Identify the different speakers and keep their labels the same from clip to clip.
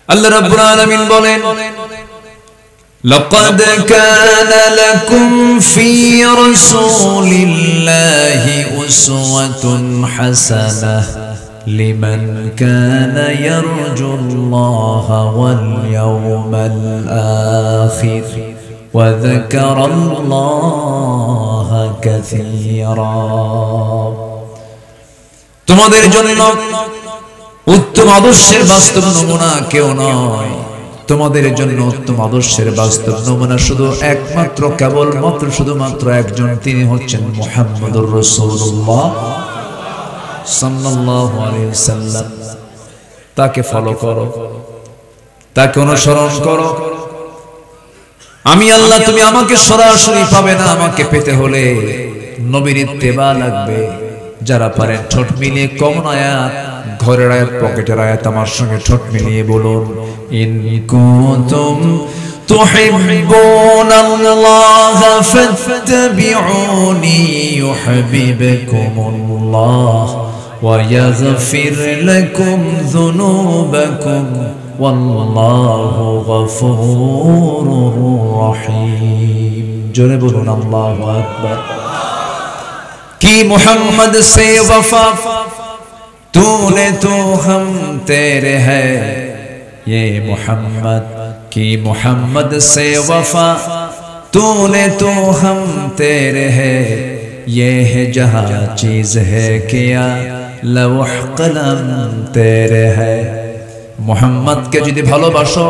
Speaker 1: আল্লাহ রাব্বুল আলামিন বলেন لقد كان لكم في رسول الله أسوة حسنة لمن كان يرجو الله واليوم الآخر وذكر الله كثيرا তোমাদের জন্য উত্তম আদর্শের বাস্তব নমুনা কেউ নয়। তোমাদের জন্য উত্তম আদর্শের বাস্তব নমুনা শুধু একমাত্র কেবলমাত্র শুধুমাত্র একজন, তিনি হচ্ছেন মুহাম্মদুর রাসূলুল্লাহ সাল্লাল্লাহু আলাইহি ওয়াসাল্লাম। তাকে ফলো করো, তাকে অনুসরণ করো। আমি আল্লাহ, তুমি আমাকে সরাসরি পাবে না, আমাকে পেতে হলে নবীর ইত্তেবা লাগবে। যারা পারেন ঠোঁট মিলিয়ে কমন আয়াত, ঘরের আয়াত, পকেটের আয়াত আমার সঙ্গে ঠোঁট মিলিয়ে বলুন, ইন কুনতুম তুহিব্বুনাল্লাহ ফাত্তাবিউনি ইউহিব্বুকুমুল্লাহ ওয়া ইয়াগফির লাকুম যুনুবাকুম ওয়াল্লাহু গফুরুর রহিম। জোরে বলুন আল্লাহু আকবার। कि मोहम्मद से वफा तूने तो हम तेरे है, ये मोहम्मद की मोहम्मद से वफा तूने तो हम तेरे है, ये है जहाँ चीज है किया लौह कलम तेरे है। मोहम्मद के যদি ভালোবাসো,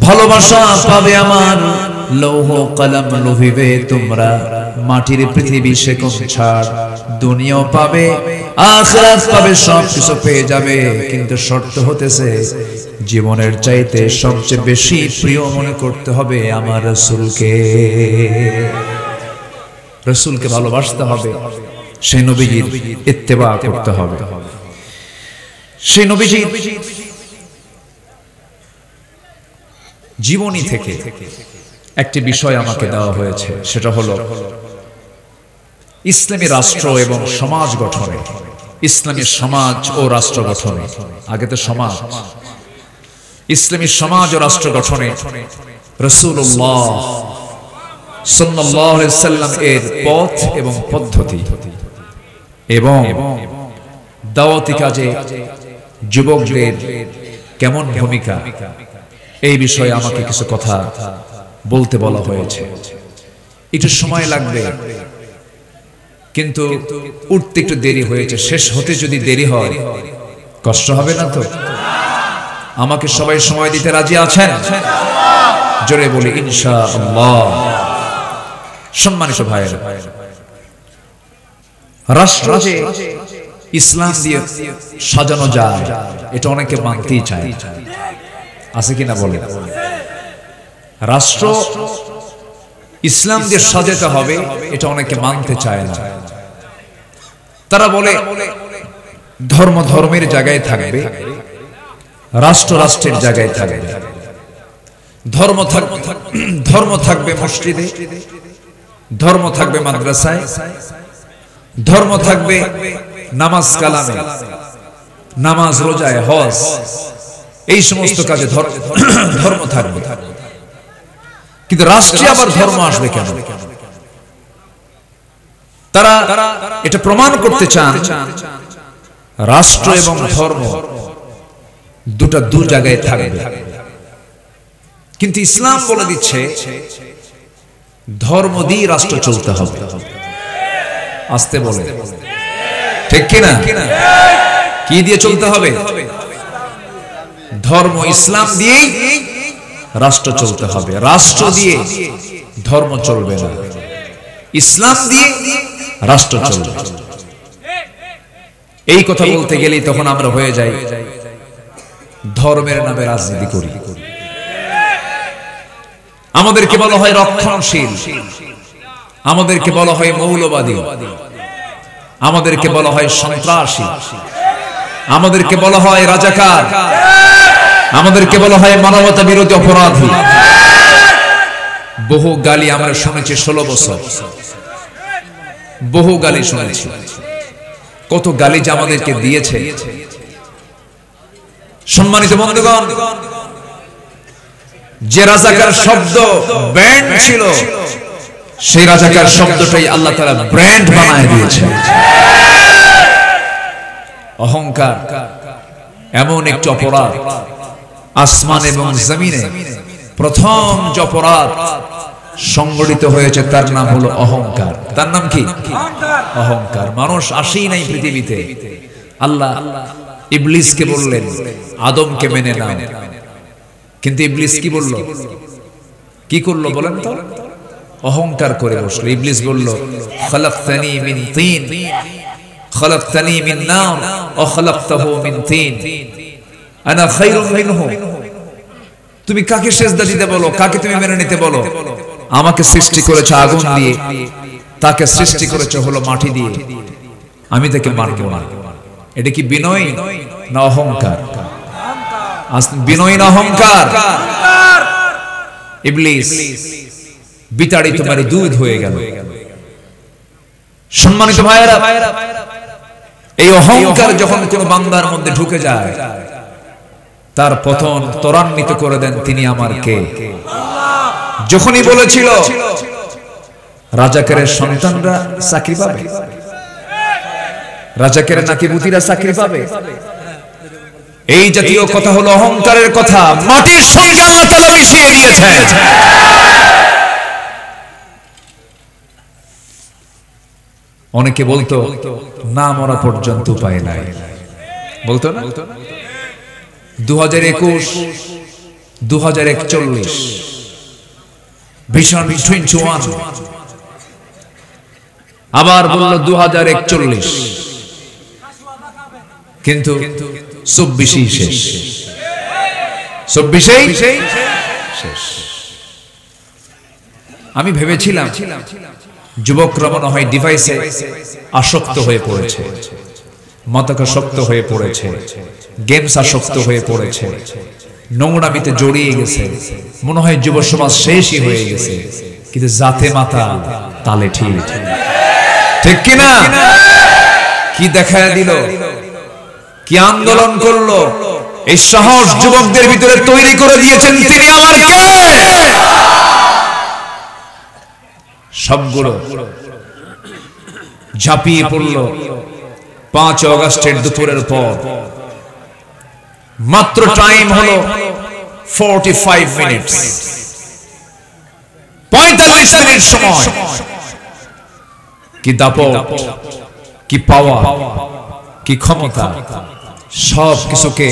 Speaker 1: ভালোবাসা পাবে আমার লৌহ কলম লোভিবে তোমরা। মাটির পৃথিবী সে কোন ছাড়, দুনিয়াও পাবে আখিরাত পাবে, সব কিছু পেয়ে যাবে, কিন্তু শর্ত হতেছে জীবনের চাইতে সবচেয়ে বেশি প্রিয় মনে করতে হবে আমার রাসূলকে। রাসূলকে ভালোবাসতে হবে, সেই নবীজির ইত্তেবা করতে হবে। সেই নবীজির জীবনী থেকে একটি বিষয় আমাকে দেওয়া হয়েছে, সেটা হলো ইসলামী রাষ্ট্র এবং সমাজ গঠনে, ইসলামী সমাজ ও রাষ্ট্র গঠনে, আগে তো সমাজ, ইসলামী সমাজ ও রাষ্ট্র গঠনে রাসূলুল্লাহ সাল্লাল্লাহু আলাইহি ওয়াসাল্লাম এর পথ এবং পদ্ধতি এবং দাওয়াতি কাজে যুবকদের কেমন ভূমিকা, এই বিষয়ে আমাকে কিছু কথা বলতে বলা হয়েছে। একটু সময় লাগবে, কিন্তু উঠতে একটু দেরি হয়েছে। শেষ হতে যদি দেরি হয় কষ্ট হবে না তো? আমাকে সবাই সময় দিতে রাজি আছেন? জোরে বলি ইনশাআল্লাহ। সম্মানিত ভাইয়েরা, রাষ্ট্র যে ইসলাম দিয়ে সাজানো যায় এটা অনেকে মানতেই চায়, আছে কিনা বলে? রাষ্ট্র ইসলাম দিয়ে সাজাতে হবে এটা অনেকে মানতে চায় না। তারা বলে ধর্ম ধর্মের জায়গায় থাকবে, রাষ্ট্র রাষ্ট্রের জায়গায় থাকবে। ধর্ম থাকবে মসজিদে, ধর্ম থাকবে মাদ্রাসায়, ধর্ম থাকবে নামাজ কালামে, নামাজ রোজায়, হজ, এই সমস্ত কাজে ধর্ম থাকবে। কিন্তু রাষ্ট্রে আবার ধর্ম আসবে কেন? তারা এটা প্রমাণ করতে চান রাষ্ট্র এবং ধর্ম দুটা দু জায়গায় থাকবে। কিন্তু ইসলাম বলে দিচ্ছে ধর্ম দিয়ে রাষ্ট্র চলতে হবে। আসতে বলে, ঠিক কিনা? কি দিয়ে চলতে হবে? ধর্ম ইসলাম দিয়েই রাষ্ট্র চলতে হবে। রাষ্ট্র দিয়ে ধর্ম চলবে না, ইসলাম দিয়ে রাষ্ট্র চলবে। এই কথা বলতে গেলেই তখন আমরা হয়ে যাই ধর্মের নামে রাজনীতি করি। আমাদেরকে বলা হয় রক্ষণশীল, আমাদেরকে বলা হয় মৌলবাদী, আমাদেরকে বলা হয় সন্ত্রাসী, আমাদেরকে বলা হয় রাজাকার, আমাদেরকে বলা হয় মানবতা বিরোধী অপরাধী। বহু গালি আমরা শুনেছি 16 বছর, বহু গালি শুনেছি। কত গালি যে আমাদেরকে দিয়েছে। সম্মানিত বন্ধুগণ, যে রাজাকার শব্দ ব্যান্ড ছিল, সেই রাজাকার শব্দটাই আল্লাহ তাআলা ব্র্যান্ড বানায় দিয়েছেন। অহংকার এমন একটি অপরাধ, আসমান এবং জমিনে প্রথম যে অপরাধ সংগঠিত হয়েছে তার নাম হলো অহংকার। তার নাম কি? অহংকার। মানুষ আসেই নাই পৃথিবীতে। আল্লাহ ইবলিসকে বললেন আদমকে মেনে নাও, কিন্তু ইবলিস কি বলল? কি করলো বলেন তো? অহংকার করে বসলো। ইবলিস বলল খালাকতানি মিন তিন খালাকতানি মিন নার ওয়া খালাকতাহু মিন তিন আনা খায়রুম মিনহু। তুমি কাকে সিজদা দিতে বলো, কাকে তুমি মেনে নিতে বলো? আমাকে সৃষ্টি করেছো আগুন দিয়ে, তাকে সৃষ্টি করেছো হলো মাটি দিয়ে, আমি তাকে মানব না। এটা কি বিনয় না অহংকার? বিনয় না অহংকার? ইবলিস বিতাড়িত মারি দুধ হয়ে গেল। সম্মানিত ভাইয়েরা, এই অহংকার যখন কোন বান্দার মধ্যে ঢুকে যায়, তার পতন ত্বরান্বিত করে দেন তিনি আমার কে। যখনই বলেছিল রাজাকারের সন্তানরা চাকরি পাবে, রাজাকারের নাতিপুতিরা চাকরি পাবে, এই জাতীয় কথা হলো অহংকারের কথা। মাটির সঙ্গে আল্লাহ তাআলা মিশিয়ে দিয়েছেন। অনেকে বলতো না মরা পর্যন্ত উপায় নাই, বলতো না? 2021 2041 ভিশন 21, আবার বলল 2041, কিন্তু 24 শেষ, 24 শেষ। আমি ভেবেছিলাম যুবকরা মনে হয় ডিভাইসে আসক্ত হয়ে পড়েছে, মাদকাসক্ত হয়ে পড়েছে, গেমস আসক্ত হয়ে পড়েছে, নোংরামিতে জড়িয়ে গেছে, মনে হয় যুব সমাজ শেষই হয়ে গেছে। কিন্তু জাতে মাতা তালে ঠিক, ঠিক কিনা? কি দেখায় দিল, কি আন্দোলন করলো, এই সাহস যুবকদের ভিতরে তৈরি করে দিয়েছেন তিনি আমার কে। সবগুলো ঝাঁপিয়ে পড়ল 5 আগস্টের দুপুরের পর। মাত্র টাইম হলো 45 মিনিট, 45 মিনিট সময়। কি দাপট, কি পাওয়ার, কি ক্ষমতা, সব কিছুকে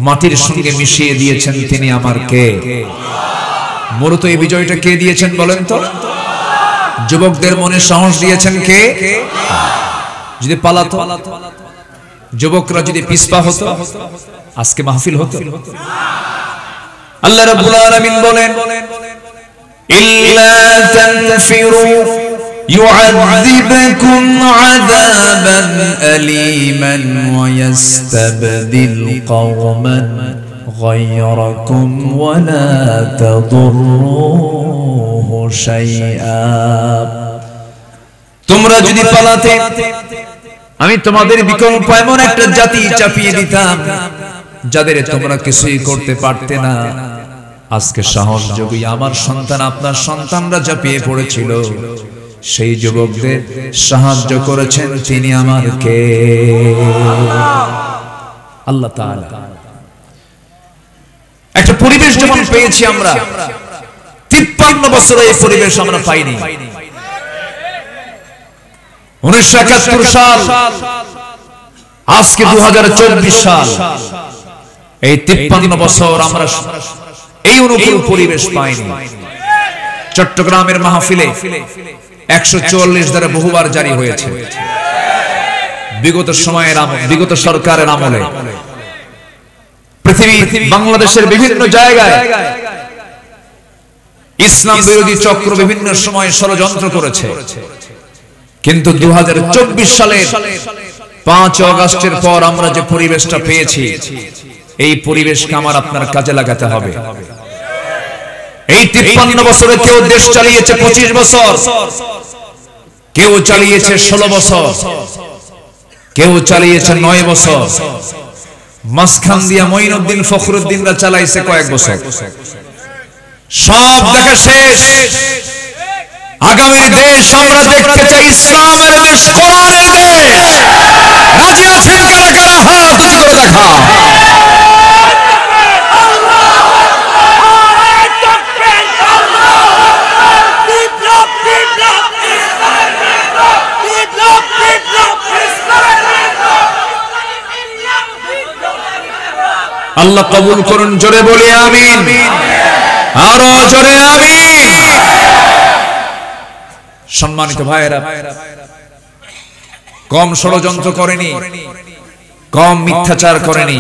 Speaker 1: মাটির সঙ্গে মিশিয়ে দিয়েছেন তিনি আমার কে। মূলত এই বিজয়টা কে দিয়েছেন বলেন তো? যুবকদের মনে সাহস দিয়েছেন কে? যদি পালাতো, যুবকরা যদি পিছপা হতো, আজকে মাহফিল হতো? আল্লাহ রাব্বুল আলামিন বলেন ইল্লা তানফিরু يعذبكم عذابا أليما ويستبدل قوما غيركم ولا تضروه شيئا। তোমরা যদি পালাতে আমি তোমাদের বিকল্প এমন একটা জাতি চাপিয়ে দিতাম যাদের তোমরা কিছুই করতে পারতে না। আজকে সাহস যোগী আমার সন্তান, আপনার সন্তানরা চাপিয়ে পড়েছিল, সেই যুবকদের সাহায্য করেছেন তিনি আমার কে? আল্লাহ তাআলা। একটা পরিবেশ যখন পেয়েছি আমরা, 53 বছরে এই পরিবেশ আমরা পাইনি। 1971 সাল, আজকে 2024 সাল, এই 53 বছর আমরা এই অনুকূল পরিবেশ পাইনি। চট্টগ্রামের মাহফিলে 144 দ্বারা বহুবার জারি হয়েছে। বিগত সময়ের বিগত সরকারের আমলে পৃথিবী, বাংলাদেশের বিভিন্ন জায়গায় ইসলাম বিরোধী চক্র বিভিন্ন সময় ষড়যন্ত্র করেছে, কিন্তু 2024 সালের 5 আগস্টের পর আমরা যে পরিবেশটা পেয়েছি, এই পরিবেশকে আমার আপনার কাজে লাগাতে হবে। এই 53 বছরে কেউ দেশ চালিয়েছে 25 বছর, কেউ চালিয়েছে 16 বছর, কেউ চালিয়েছে 9 বছর, মাঝখান দিয়া মঈনুদ্দিন ফখরুদ্দিনরা চালাইছে কয়েক বছর। সব দেখা শেষ। আগামীর দেশ আমরা দেখতে চাই ইসলামের দেশ, কোরআনের দেশ। রাজি আছেন কারা কারা? হাত উঁচু করে দেখা। আল্লাহ কবুল করুন, জোরে বলি আমিন, আরো জোরে আমিন। সম্মানিত ভাইয়েরা, কম ষড়যন্ত্র করেনি, কম মিথ্যাচার করেনি।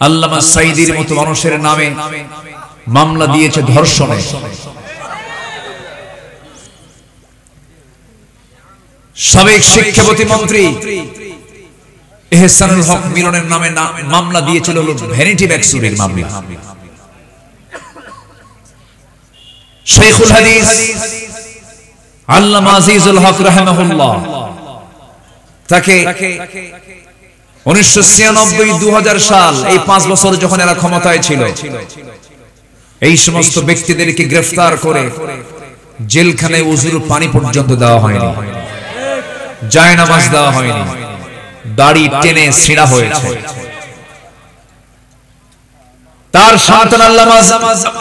Speaker 1: আল্লামা সাঈদীর মতো মানুষের নামে মামলা দিয়েছে ধর্ষণে। সাবেক শিক্ষা প্রতিমন্ত্রী এহসানুল হক মিলনের নামে মামলা দিয়েছিল ভ্যানিটি ব্যাগ চুরির মামলা। শেখুল হাদিস আল্লামা আজিজুল হক রাহিমাহুল্লাহ, তাকে 1996-2000 সাল, এই 5 বছর যখন এরা ক্ষমতায় ছিল, এই সমস্ত ব্যক্তিদেরকে গ্রেফতার করে জেলখানায় উজুর পানি পর্যন্ত দেওয়া হয়নি, জায়নামাজ দেওয়া হয়নি, দাড়ি টেনে ছিঁড়া হয়েছে। তার সন্তান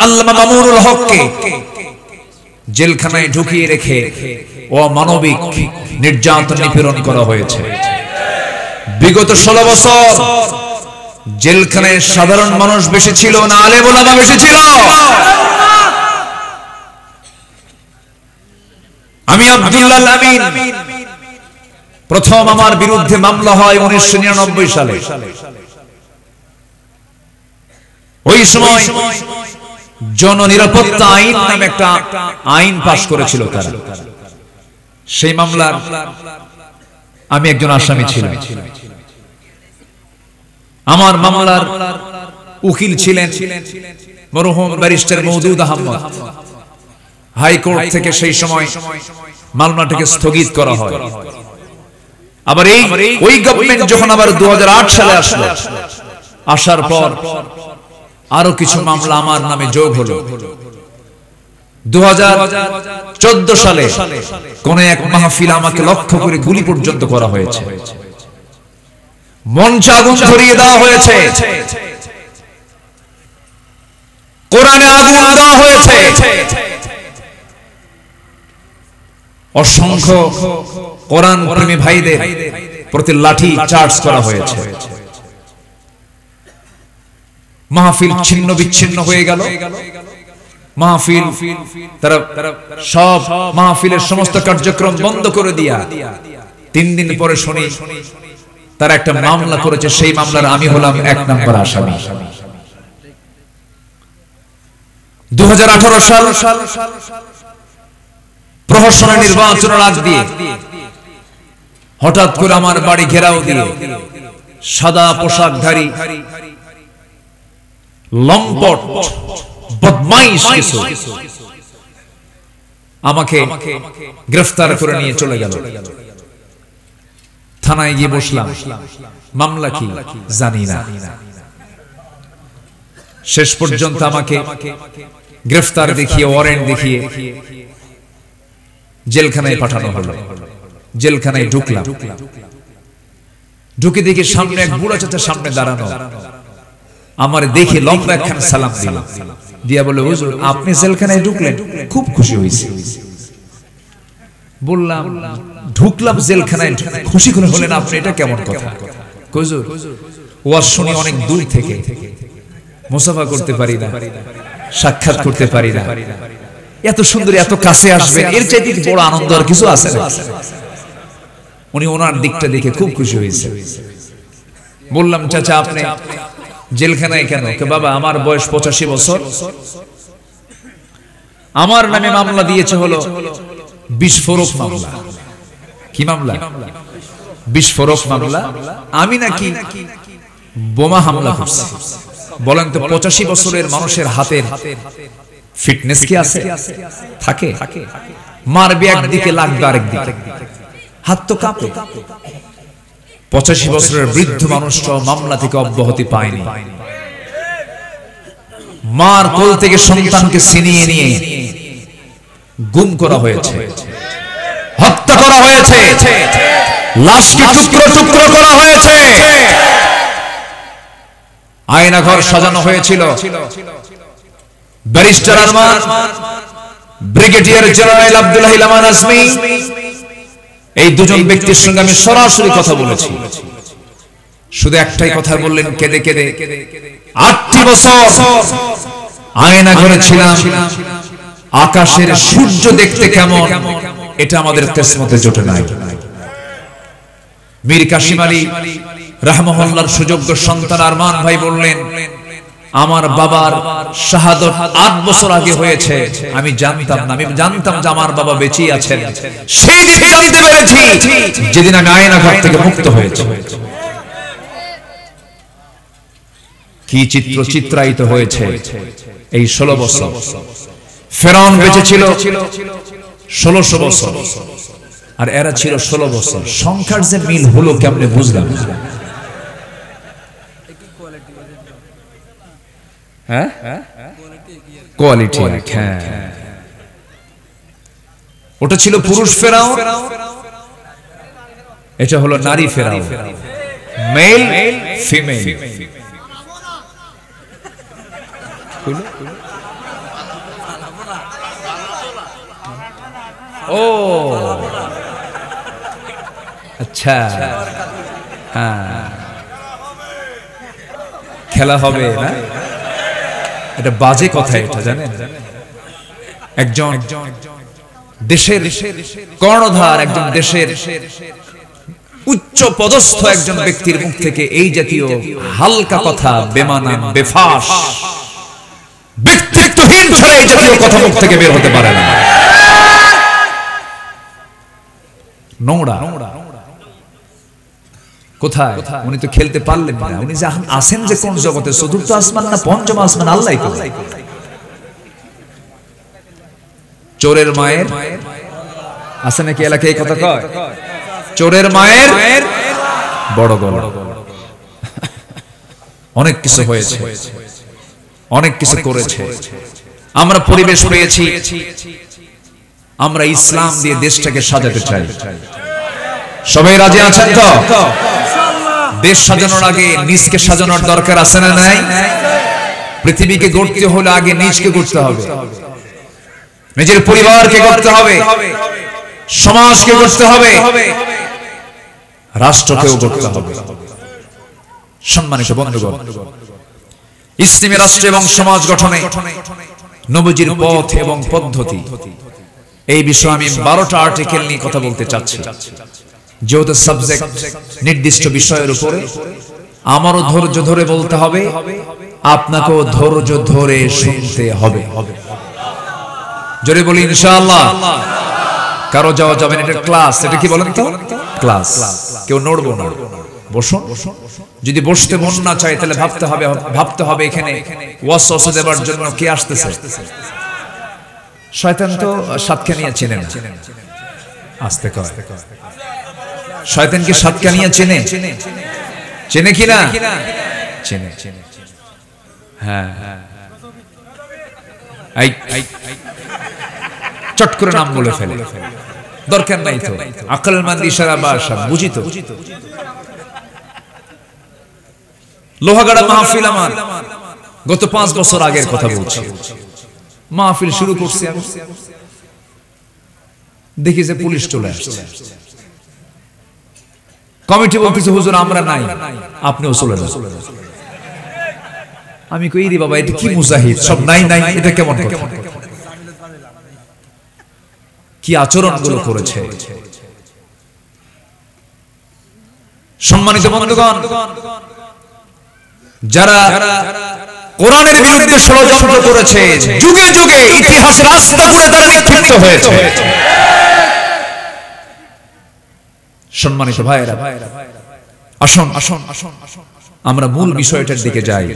Speaker 1: আল্লামা মামুনুল হককে জেলখানায় ঢুকিয়ে রেখে অমানবিক নির্যাতন নিপীড়ন করা হয়েছে। বিগত 16 বছর জেলখানায় সাধারণ মানুষ বেশি ছিল না আলেম ওলামা বেশি ছিল? আমি আব্দুল্লাহ আমিন, প্রথম আমার বিরুদ্ধে মামলা হয় 1999 সালে। ওই সময় জননিরাপত্তা আইন নামে একটা আইন পাশ করেছিল তারা। সেই মামলার আমি একজন আসামি ছিলাম। আমার মামলার উকিল ছিলেন মরহুম ব্যারিস্টার মওদুদ আহমদ। হাইকোর্ট থেকে সেই সময় মামলাটাকে স্থগিত করা হয়। আবার ওই গভর্নমেন্ট যখন আবার 2008 সালে আসলো, আসার পর আরো কিছু মামলা আমার নামে যোগ হলো। 2014 সালে কোন এক মাহফিলে আমাকে লক্ষ্য করে গুলি পর্যন্ত করা হয়েছে, মঞ্চে আগুন ধরিয়ে দেওয়া হয়েছে, কোরআনে আগুন দেওয়া হয়েছে, অসংখ্য কোরআন প্রেমী ভাইদের প্রতি লাঠি চার্জ করা হয়েছে। মাহফিল ছিন্ন বিচ্ছিন্ন হয়ে গেল। মাহফিল তারা সব মাহফিলের সমস্ত কার্যক্রম বন্ধ করে দিয়া 3 দিন পরে শুনি তারা একটা মামলা করেছে। সেই মামলার আমি হলাম 1 নম্বর আসামি। 2018 সাল প্রহসনের নির্বাচনের আগ দিয়ে হঠাৎ করে আমার বাড়ি ঘেরাও দিয়ে সাদা পোশাকধারী লম্পট বদমাইশ কিছু আমাকে গ্রেফতার করে নিয়ে চলে গেল। থানায় গিয়ে বসলাম, মামলা কি জানি না। শেষ পর্যন্ত আমাকে গ্রেফতার দেখিয়ে, ওয়ারেন্ট দেখিয়ে জেলখানায় পাঠানো হলো। জেলখানায় ঢুকলাম, ঢুকে দেখি সামনে এক বুড়া চাচা সামনে দাঁড়ানো। আমার দেখে লম্বা একখান সালাম দিল, দিয়া বলে, হুজুর আপনি জেলখানায় ঢুকলেন, খুব খুশি হয়েছি। বললাম, ঢুকলাম জেলখানায়, খুশি করে হলেন আপনি, এটা কেমন কথা? হুজুর ওয়াজ শুনি অনেক দূর থেকে, মুসাফা করতে পারি না, সাক্ষাৎ করতে পারি না, এত সুন্দর এত কাছে আসবেন, এর চাইতে বড় আনন্দ আর কিছু আছে না। উনি ওনার দিকটা দেখে খুব খুশি হয়েছে। বললাম, চাচা আপনি জেলখানায় কেন? বাবা আমার বয়স 85 বছর, আমার নামে মামলা দিয়েছে হলো বিস্ফোরক মামলা। কি মামলা? বিস্ফোরক মামলা। আমি নাকি বোমা হামলা করছি। বলেন তো 85 বছরের মানুষের হাতের ফিটনেস কি আছে? থাকে? মারবে একদিকে, লাগবে আরেকদিকে, হাত তো কাঁপে। 85 বছরের বৃদ্ধ মানুষটাও মামলা থেকে অব্যাহতি পায়নি। মার কোল থেকে সন্তানকে ছিনিয়ে নিয়ে গুম করা হয়েছে, হত্যা করা হয়েছে, লাশকে টুকরো টুকরো করা হয়েছে। আয়না ঘর সাজানো হয়েছিল। Barrister Arman, brigadier general Abdullah Aman Azmi, এই দুজন ব্যক্তির সঙ্গে আমি সরাসরি কথা বলেছি। শুধু একটাই কথা বললেন কেঁদে কেঁদে, 8টি বছর আয়না ঘরে ছিলাম, আকাশের সূর্য দেখতে কেমন এটা আমাদের কিসমতে জোটে নাই। মীর কাসিম আলী রাহমাহুল্লাহর সুযোগ্য সন্তান আরমান ভাই বললেন, আমার বাবার শাহাদাত 8 বছর আগে হয়েছে, আমি জানতাম না। আমি জানতাম যে আমার বাবা বেঁচে আছেন সেই দিন জানতে পেরেছি যেদিন আমি আয়না ঘর থেকে মুক্ত হয়েছি। কি চিত্র চিত্রায়িত হয়েছে এই 16 বছর। ফেরাউন বেঁচে ছিল 1600 বছর, আর এরা ছিল 16 বছর। সংখ্যার যে মিল হলো কেমনে বুঝলাম? হ্যাঁ, কোয়ালিটি। হ্যাঁ, ওটা ছিল পুরুষ ফেরাউন, এটা হলো নারী ফেরাউন, মেল ফিমেল। ও আচ্ছা, হ্যাঁ, খেলা হবে না, এটা বাজে কথা। এটা জানেন, একজন দেশের কর্ণধার, একজন দেশের উচ্চ পদস্থ একজন ব্যক্তির মুখ থেকে এই জাতীয় হালকা কথা, বেমানান, বেফাস, ব্যক্তিত্বহীন ছাড়া এই জাতীয় কথা মুখ থেকে বের হতে পারে না। নোংরা। কোথায়? উনি তো খেলতে পারলেন না। উনি যে আছেন যে কোন জগতে, চতুর্থ আসমান না পঞ্চম আসমান, আল্লাহই তো। চোরের মায়ের আছে নাকি এলাকায় কথা কয়? চোরের মায়ের বড় গলা। অনেক কিছু হয়েছে, অনেক কিছু করেছে। আমরা পরিবেশ পেয়েছি, আমরা ইসলাম দিয়ে দেশটাকে সাজাতে চাই। সবাই রাজি আছেন তো? দেশ সাজানোর আগে নিজকে সাজানোর দরকার আছে না নাই? পৃথিবীকে গড়তে হলে আগে নিজকে গড়তে হবে, নিজের পরিবারকে গড়তে হবে, সমাজকে গড়তে হবে, রাষ্ট্রকেও গড়তে হবে। সম্মানিত বন্ধুগণ, ইসলামী রাষ্ট্র এবং সমাজ গঠনে নবীজির পথ এবং পদ্ধতি, এই বিষয়ে আমি 12টা আর্টিকেল নিয়ে কথা বলতে চাচ্ছি। যেহেতু সাবজেক্ট নির্দিষ্ট বিষয়ের উপরে, আমারও ধৈর্য ধরে বলতে হবে, আপনাকেও ধৈর্য ধরে শুনতে হবে। জোরে বলি ইনশাআল্লাহ। কারো যাওয়া যাবে না, এটা ক্লাস। এটা কি বলেন তো? ক্লাস। কেউ নড়বো না, বসুন। যদি বসতে মন না চায় তাহলে ভাবতে হবে এখানে ওয়াসওয়াসা দেবার জন্য কে আসতেছে। শয়তান তো সাতকানিয়া চেনে না, আস্তে কয়। শয়তান কি সাতকানিয়া চেনে? চেনে কি না? চেনে। হ্যাঁ, চট করে নাম বলে ফেলে, দরকার নাই তো। আকলমন্দ ইশারা বাসা বুঝি তো। লোহাগাড়া মাহফিল আমার গত 5 বছর আগের কথা বলছি। মাহফিল শুরু করছি, দেখি যে পুলিশ চলে আসছে। কমিটি বলতেছে, হুজুর আমরা নাই, আপনিও চলে যান। আমি কই রে বাবা, এটা কি মুজাহিদ, সব নাই নাই, এটা কেমন কথা? কি আচরণগুলো করেছে। সম্মানিত বন্ধুগণ, যারা কোরআনের বিরুদ্ধে ষড়যন্ত্র করেছে, যুগে যুগে ইতিহাসের রাস্তা করে তারা নিক্ষিপ্ত হয়েছে। সম্মানিত ভাইয়েরা, আসুন আমরা মূল বিষয়টার দিকে যাই।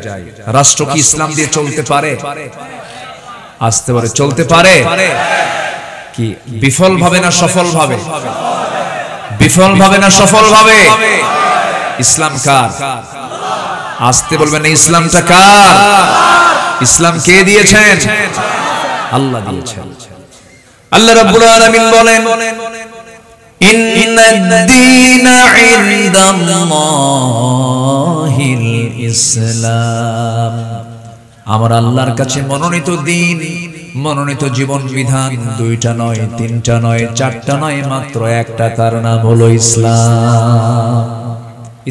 Speaker 1: রাষ্ট্র কি ইসলাম দিয়ে চলতে পারে? আসতে পারে, চলতে পারে। কি বিফল ভাবে না সফল ভাবে? বিফল ভাবে না সফল ভাবে? ইসলাম কার? আসতে বলবেন না, ইসলামটা কার? ইসলাম কে দিয়েছেন? আল্লাহ দিয়েছেন। আল্লাহ রাব্বুল আলামিন বলেন ইন্নাদ-দীনা ইনদাল্লাহিল ইসলাম, আমার আল্লাহর কাছে মনোনীত দিন, মনোনীত জীবন বিধান দুইটা নয়, তিনটা নয়, চারটা নয়, মাত্র একটা, তার নাম হলো ইসলাম।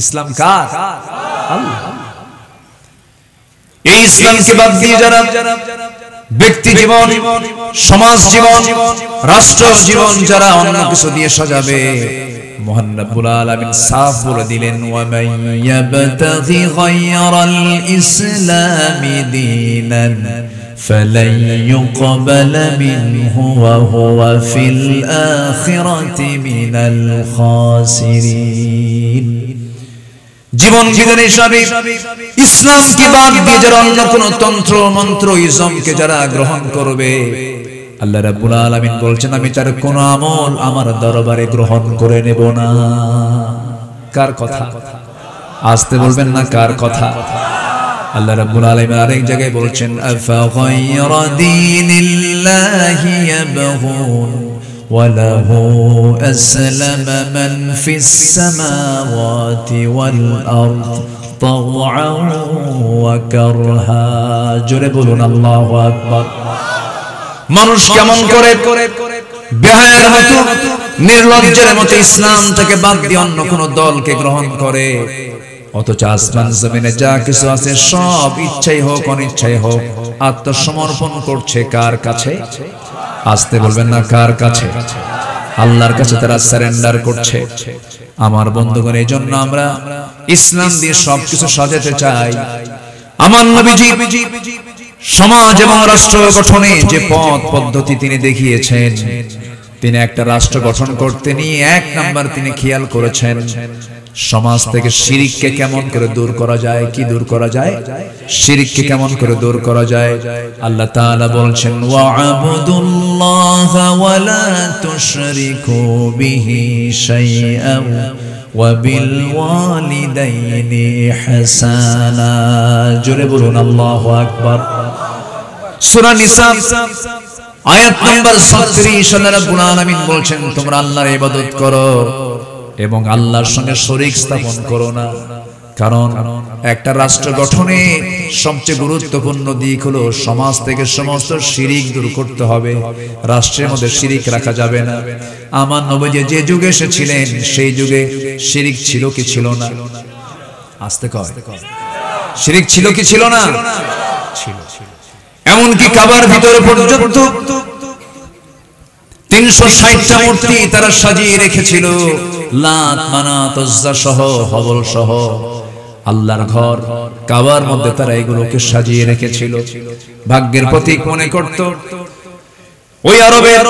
Speaker 1: ইসলাম কার? আল্লাহ। এই ইসলামকে বাদ দিয়ে যারা ব্যক্তি জীবন, সমাজ জীবন, রাষ্ট্র জীবন যারা অন্য কিছু দিয়ে সাজাবে, মহান রব্বুল আলামিন সাফ বলে দিলেন ওয়া মান ইয়াবতাগি গায়রাল ইসলামি দীনান ফালান ইউকবালা মিনহু ওয়া হুয়া ফিল আখিরাতি মিনাল খাসিরিন। জীবন জীবন হিসাবে ইসলামকে বাদ দিয়ে যারা অন্য কোন তন্ত্র মন্ত্র ইজমকে যারা গ্রহণ করবে, আল্লাহ রাব্বুল আলামিন বলছেন আমি তার কোন আমল আমার দরবারে গ্রহণ করে নেব না। কার কথা? আসতে বলবেন না, কার কথা? আল্লাহ রাব্বুল আলামিন আরেক জায়গায় বলছেন আফা গায়রা দীনিল্লাহি ইয়াবগুন ওয়া লাহু আসলামা মান ফিস সামাওয়াতি ওয়াল আরদ তাওআন ওয়া কারহা। জোরে বলুন আল্লাহু আকবার। মানুষ কেমন করে বেহায়ার মতো, নির্লজ্জের মতো ইসলাম থেকে বাদ দিয়ে অন্য কোন দলকে গ্রহণ করে, অথচ আসমান জমিনে যা কিছু আছে সব ইচ্ছাই হোক অনিচ্ছাই হোক আত্মসমর্পণ করছে কার কাছে? আসতে বলবেন না, কার কাছে? আল্লাহর কাছে তারা সারেন্ডার করছে। আমার বন্ধুগণ, এই জন্য আমরা ইসলাম দিয়ে সবকিছু সাজাতে চাই। আমার নবীজি সমাজ এবং রাষ্ট্র গঠনে যে পথ পদ্ধতি তিনি দেখিয়েছেন, তিনি একটা রাষ্ট্র গঠন করতে নিয়ে এক নাম্বার তিনি খেয়াল করেছেন সমাজ থেকে শিরককে কেমন করে দূর করা যায়। কি দূর করা যায়? শিরককে কেমন করে দূর করা যায়? আল্লাহ তাআলা বলছেন ওয়া'বুদুল্লাহা ওয়া লা তুশরিকু বিহি শাইআন ওয়া বিল ওয়ালিদাইনি ইহসানা। জোরে বলুন আল্লাহু আকবার। সূরা নিসা আয়াত নাম্বার 36 আল্লাহ রাব্বুল আলামিন বলছেন তোমরা আল্লাহর ইবাদত করো এবং আল্লাহর সঙ্গে শরীক স্থাপন করো না। কারণ একটা রাষ্ট্র গঠনে সবচেয়ে গুরুত্বপূর্ণ দিক হলো সমাজ থেকে সমস্ত শিরিক দূর করতে হবে। রাষ্ট্রের মধ্যে শিরিক রাখা যাবে না। আমার নবী যে যুগে এসেছিলেন সেই যুগে শিরিক ছিল কি ছিল না? আস্তে কয়, শিরিক ছিল কি ছিল না? ছিল। এমনকি কাবার ভিতরে পর্যন্ত 360টা মূর্তি তারা সাজিয়ে রেখেছিল, লাত মানাত উজ্জা সহ হবল সহ। আল্লাহর ঘর কাবার মধ্যে তারা এগুলোকে সাজিয়ে রেখেছিল, ভাগ্যের প্রতীক মনে করত। ওই আরবের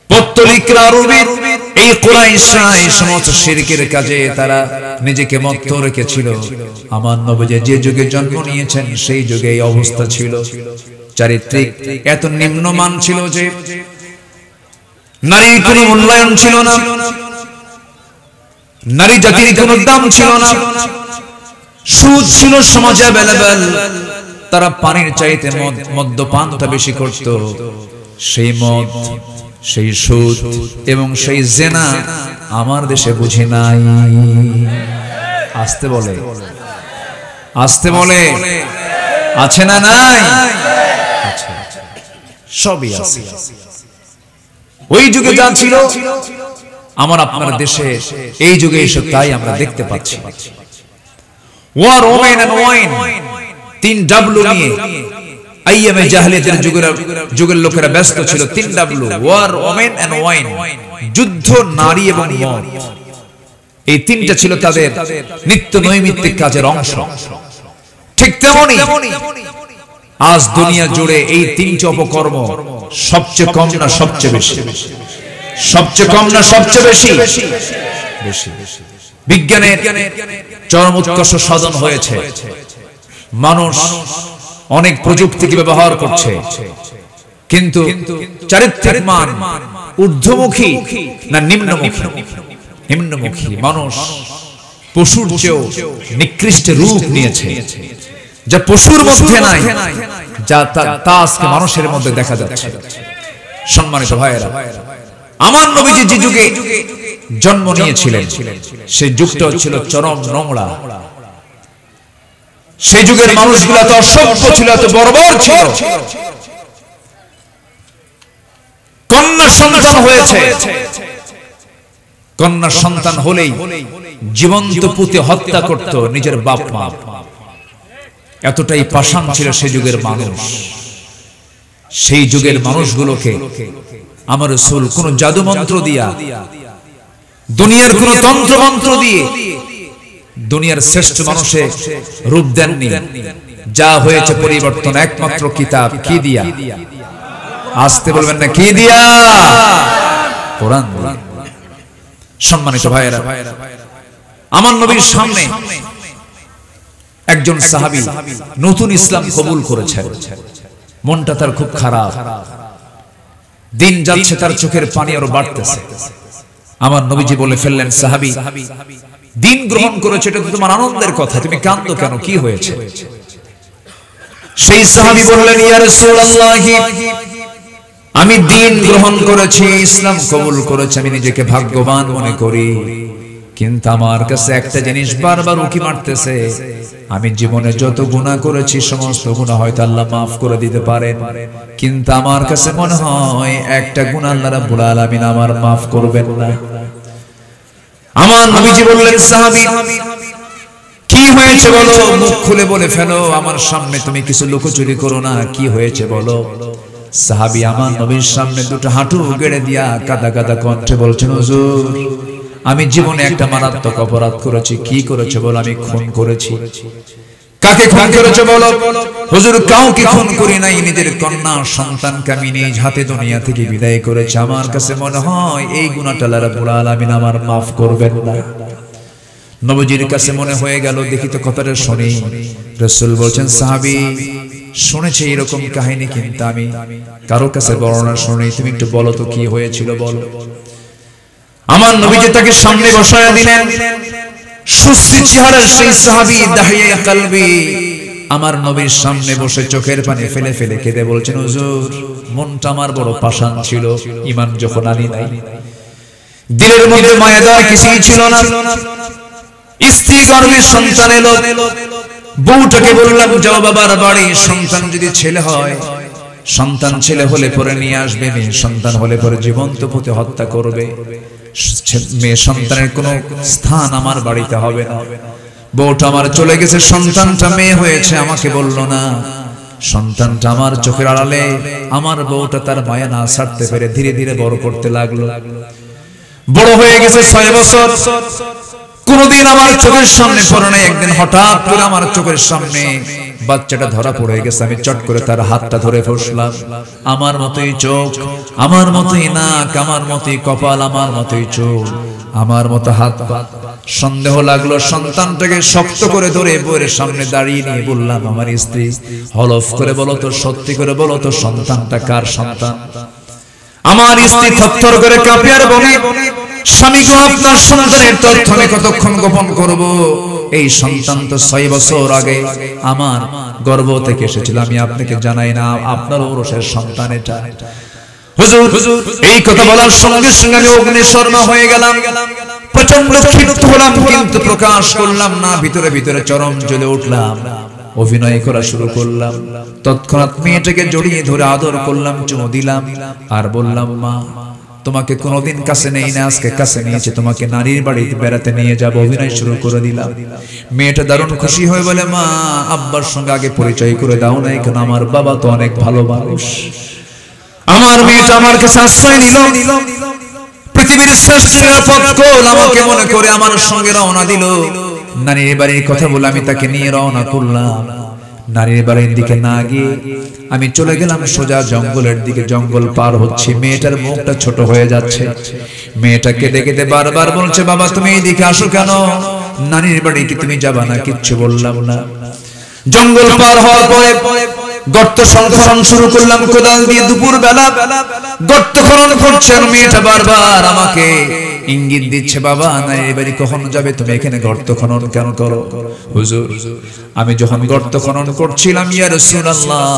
Speaker 1: পত্তলিকরা আরবের এই কুরাইশরা এই সমস্ত শিরকের কাজে তারা নিজেকে মত্ত রেখেছিল। আমার নবী যে যুগে জন্ম নিয়েছেন সেই যুগে এই অবস্থা ছিল। চারিত্রিক এত নিম্নমান ছিল যে নারীর কোনো মূল্যায়ন ছিল না, নারী জাতির কোনো দাম ছিল না। সুদ ছিল সমাজে অ্যাভেলেবল, তারা পানির চাইতে মদ্যপানটা বেশি করত। সেই মদ, সেই সুদ এবং সেই জেনা আমার দেশে বুঝি নাই। আসতে বলে, আসতে বলে, আছে না নাই? সবই আছে। ওই যুগে যা ছিল আমার আপনার দেশে এই যুগে এসে তাই আমরা দেখতে পাচ্ছি। War women and wine, 3W নিয়ে আইয়ামে জাহেলিয়াতের যুগের লোকেরা ব্যস্ত ছিল। 3W, war women and wine, যুদ্ধ, নারী এবং মদ। এই তিনটা ছিল তাদের নিত্য নৈমিত্তিক কাজের অংশ। ঠিক তেমনি আজ দুনিয়া জুড়ে এই তিনটি অপকর্ম সবচেয়ে কম না সবচেয়ে বেশি? সবচেয়ে কম না সবচেয়ে বেশি? বেশি। বিজ্ঞানের চরম উৎকর্ষ সাধন হয়েছে, মানুষ অনেক প্রযুক্তিকে ব্যবহার করছে, কিন্তু চারিত্রিক মান ঊর্ধ্বমুখী না নিম্নমুখী? নিম্নমুখী। মানুষ পশুর চেয়েও নিকৃষ্ট রূপ নিয়েছে। যা পশুর মধ্যে নাই, যা তা আজকে মানুষের মধ্যে দেখা যাচ্ছে। সম্মানিত ভাইয়েরা, আমার নবীজি যে যুগে জন্ম নিয়েছিলেন সেই যুগটা ছিল চরম নোংরা। সেই যুগের মানুষগুলো এত অসভ্য ছিল, এত বর্বর ছিল। কন্যা সন্তান হয়েছে, কন্যা সন্তান হলেই জীবন্ত পুঁতে হত্যা করত নিজের বাপ মা। এতটাই পাষাণ ছিল সেই যুগের মানুষ। সেই যুগের মানুষগুলোকে আমার রাসূল কোন জাদু মন্ত্র দিয়া, দুনিয়ার কোন তন্ত্র মন্ত্র দিয়ে দুনিয়ার শ্রেষ্ঠ মানুষে রূপ দেননি। যা হয়েছে পরিবর্তন একমাত্র কিতাব কি দিয়া, আসতে বলবেন না কি দিয়া, কোরআন। সম্মানিত ভাইয়েরা, আমার নবীর সামনে একজন সাহাবী নতুন ইসলাম কবুল করেছেন। মনটা তার খুব খারাপ, দিন যাচ্ছে তার চোখের পানি আরো বাড়তেছে। আমার নবীজি বলে ফেললেন, সাহাবী দিন গ্রহণ করেছে, এটা তো তোমার আনন্দের কথা, তুমি কাঁদো কেন, কি হয়েছে? সেই সাহাবী বললেন, ইয়া রাসূলুল্লাহ, আমি দিন গ্রহণ করেছি, ইসলাম কবুল করেছি, আমি নিজেকে ভাগ্যবান মনে করি, কিন্তু আমার কাছে একটা জিনিস বারবার উকি মারতেছে। আমি জীবনে যত গুনাহ করেছি সমস্ত গুনাহ হয়তো আল্লাহ মাফ করে দিতে পারেন, কিন্তু আমার কাছে মনে হয় একটা গুনাহ আল্লাহ রাব্বুল আলামিন আমার মাফ করবেন না। আমার নবীজি বললেন, সাহাবী কি হয়েছে বলো, মুখ খুলে বলে ফেলো, আমার সামনে তুমি কিছু লুকোচুরি করো না, কি হয়েছে বলো। সাহাবী আমার নবীর সামনে দুটো হাঁটু গেড়ে দিয়া কাদা কাদা কণ্ঠে বলছেন, হুজুর আমি জীবনে একটা মারাত্মক অপরাধ করেছি। কি করেছে বলো। আমি খুন করেছি। কাকে খুন করেছে বলো। হুজুর কাউকে খুন করি নাই, নিজের কন্যা সন্তানকে আমি নিজ হাতে দুনিয়া থেকে বিদায় করেছি। আমার কাছে মনে হয় এই গুনাহটা আল্লাহ রাব্বুল আলামিন আমার মাফ করবেন না। নবীজির কাছে মনে হয়ে গেল, দেখি তো কথাটা শুনি। রাসূল বলছেন, সাহাবী শুনেছি এরকম কাহিনী, কিন্তু আমি কারো কাছে বর্ণনা শুনি, তুমি একটু বলো তো কি হয়েছিল বলো। আমার নবীজি তাকে সামনে বসায়া দিলেন। সুস্থ চেহারার সেই সাহাবী দাহিয়া কলবি আমার নবীর সামনে বসে চোখের পানি ফেলে ফেলে কেঁদে বলছেন, হুজুর মনটা আমার বড় পাষাণ ছিল, ঈমান যখন আনি নাই, দিলের মধ্যে মায়া দেওয়া কিছুই ছিল না। স্ত্রী গর্ভে সন্তান এলো, বউটাকে বললাম, যাও বাবার বাড়ি, সন্তান যদি ছেলে হয়, সন্তান ছেলে হলে পরে নিয়ে আসবে, মেয়ে সন্তান হলে পরে জীবন্ত পুঁতে হত্যা করবে। মেয়ে সন্তানের কোনো স্থান আমার বাড়িতে হবে না। বউটা আমার চলে গেছে, সন্তানটা মেয়ে হয়েছে, আমাকে বললো না। সন্তানটা আমার চোখের আড়ালে, আমার বউটা তার মায়া না ছাড়তে পেরে ধীরে ধীরে বড় করতে লাগলো। বড় হয়ে গেছে 6 বছর। কোনদিন আমার চোখের সামনে পড়ে নাই, একদিন হঠাৎ করে আমার চোখের সামনে বাচ্চাটা ধরা পড়ে গেছে। আমি চট করে তার হাতটা ধরে ফসলাম। আমার মতোই চোখ, আমার মতোই নাক, আমার মতোই কপাল, আমার মতোই চোখ, আমার মতো হাত পা। সন্দেহ লাগলো, সন্তানটাকে শক্ত করে ধরে বউয়ের সামনে দাঁড়িয়ে নিয়ে বললাম, আমার স্ত্রী হলফ করে বলো তো, সত্যি করে বলো তো, সন্তানটা কার সন্তান? আমার স্ত্রী থরথর করে কাঁপে আর বলে, স্বামী গো, আপনার সন্তানের তথ্য আমি কতক্ষণ গোপন করব? এই সন্তান তো 6 বছর আগে আমার গর্ভ থেকে এসেছিল, আমি আপনাকে জানাই না, আপনার ঔরসের সন্তান এটা। হুজুর এই কথা বলার সঙ্গে সঙ্গে আমি অগ্নিশর্মা হয়ে গেলাম, প্রচন্ড ক্ষিপ্ত হলাম, কিন্তু প্রকাশ করলাম না। ভিতরে ভিতরে চরম জ্বলে উঠলাম, অভিনয় করা শুরু করলাম। তৎক্ষণাৎ মেয়েটাকে জড়িয়ে ধরে আদর করলাম, চুমু দিলাম আর বললাম, মা তোমাকে কোনোদিন কাছে নেই না, আজকে কাছে নিয়েছে, তোমাকে নারীর বাড়িতে বেড়াতে নিয়ে যাব। অভিনয় শুরু করে দিলাম। মেয়েটা দারুণ খুশি হয়ে বলে, মা আব্বার সঙ্গে আগে পরিচয় করে দাও না, কেন আমার বাবা তো অনেক ভালো মানুষ। আমার মেয়েটা আমার কাছে আশ্রয় নিল। পৃথিবীর শ্রেষ্ঠ নিরাপদ কোল আমাকে মনে করে আমার সঙ্গে রওনা দিল। নারীর বাড়ির কথা বলে আমি তাকে নিয়ে রওনা করলাম। নারীর বাড়ির দিকে না গিয়ে আমি চলে গেলাম সোজা জঙ্গলের দিকে। জঙ্গল পার হচ্ছে, মেয়েটার মুখটা ছোট হয়ে যাচ্ছে। মেয়েটা কেঁদে কেঁদে বারবার বলছে, বাবা তুমি এইদিকে আসো কেন? নারীর বাড়ি কি তুমি যাবা না? কিচ্ছু বললাম না। জঙ্গল পার হওয়ার পরে গর্ত খনন শুরু করলাম কোদাল দিয়ে। দুপুর বেলা গর্ত খনন করছেন, মেয়েটা বারবার আমাকে ইঙ্গিত দিচ্ছে, বাবা না এবারে কখন যাবে তুমি, এখানে গর্ত খনন কেন করো? হুজুর আমি যখন গর্ত খনন করছিলাম ইয়া রাসূলুল্লাহ,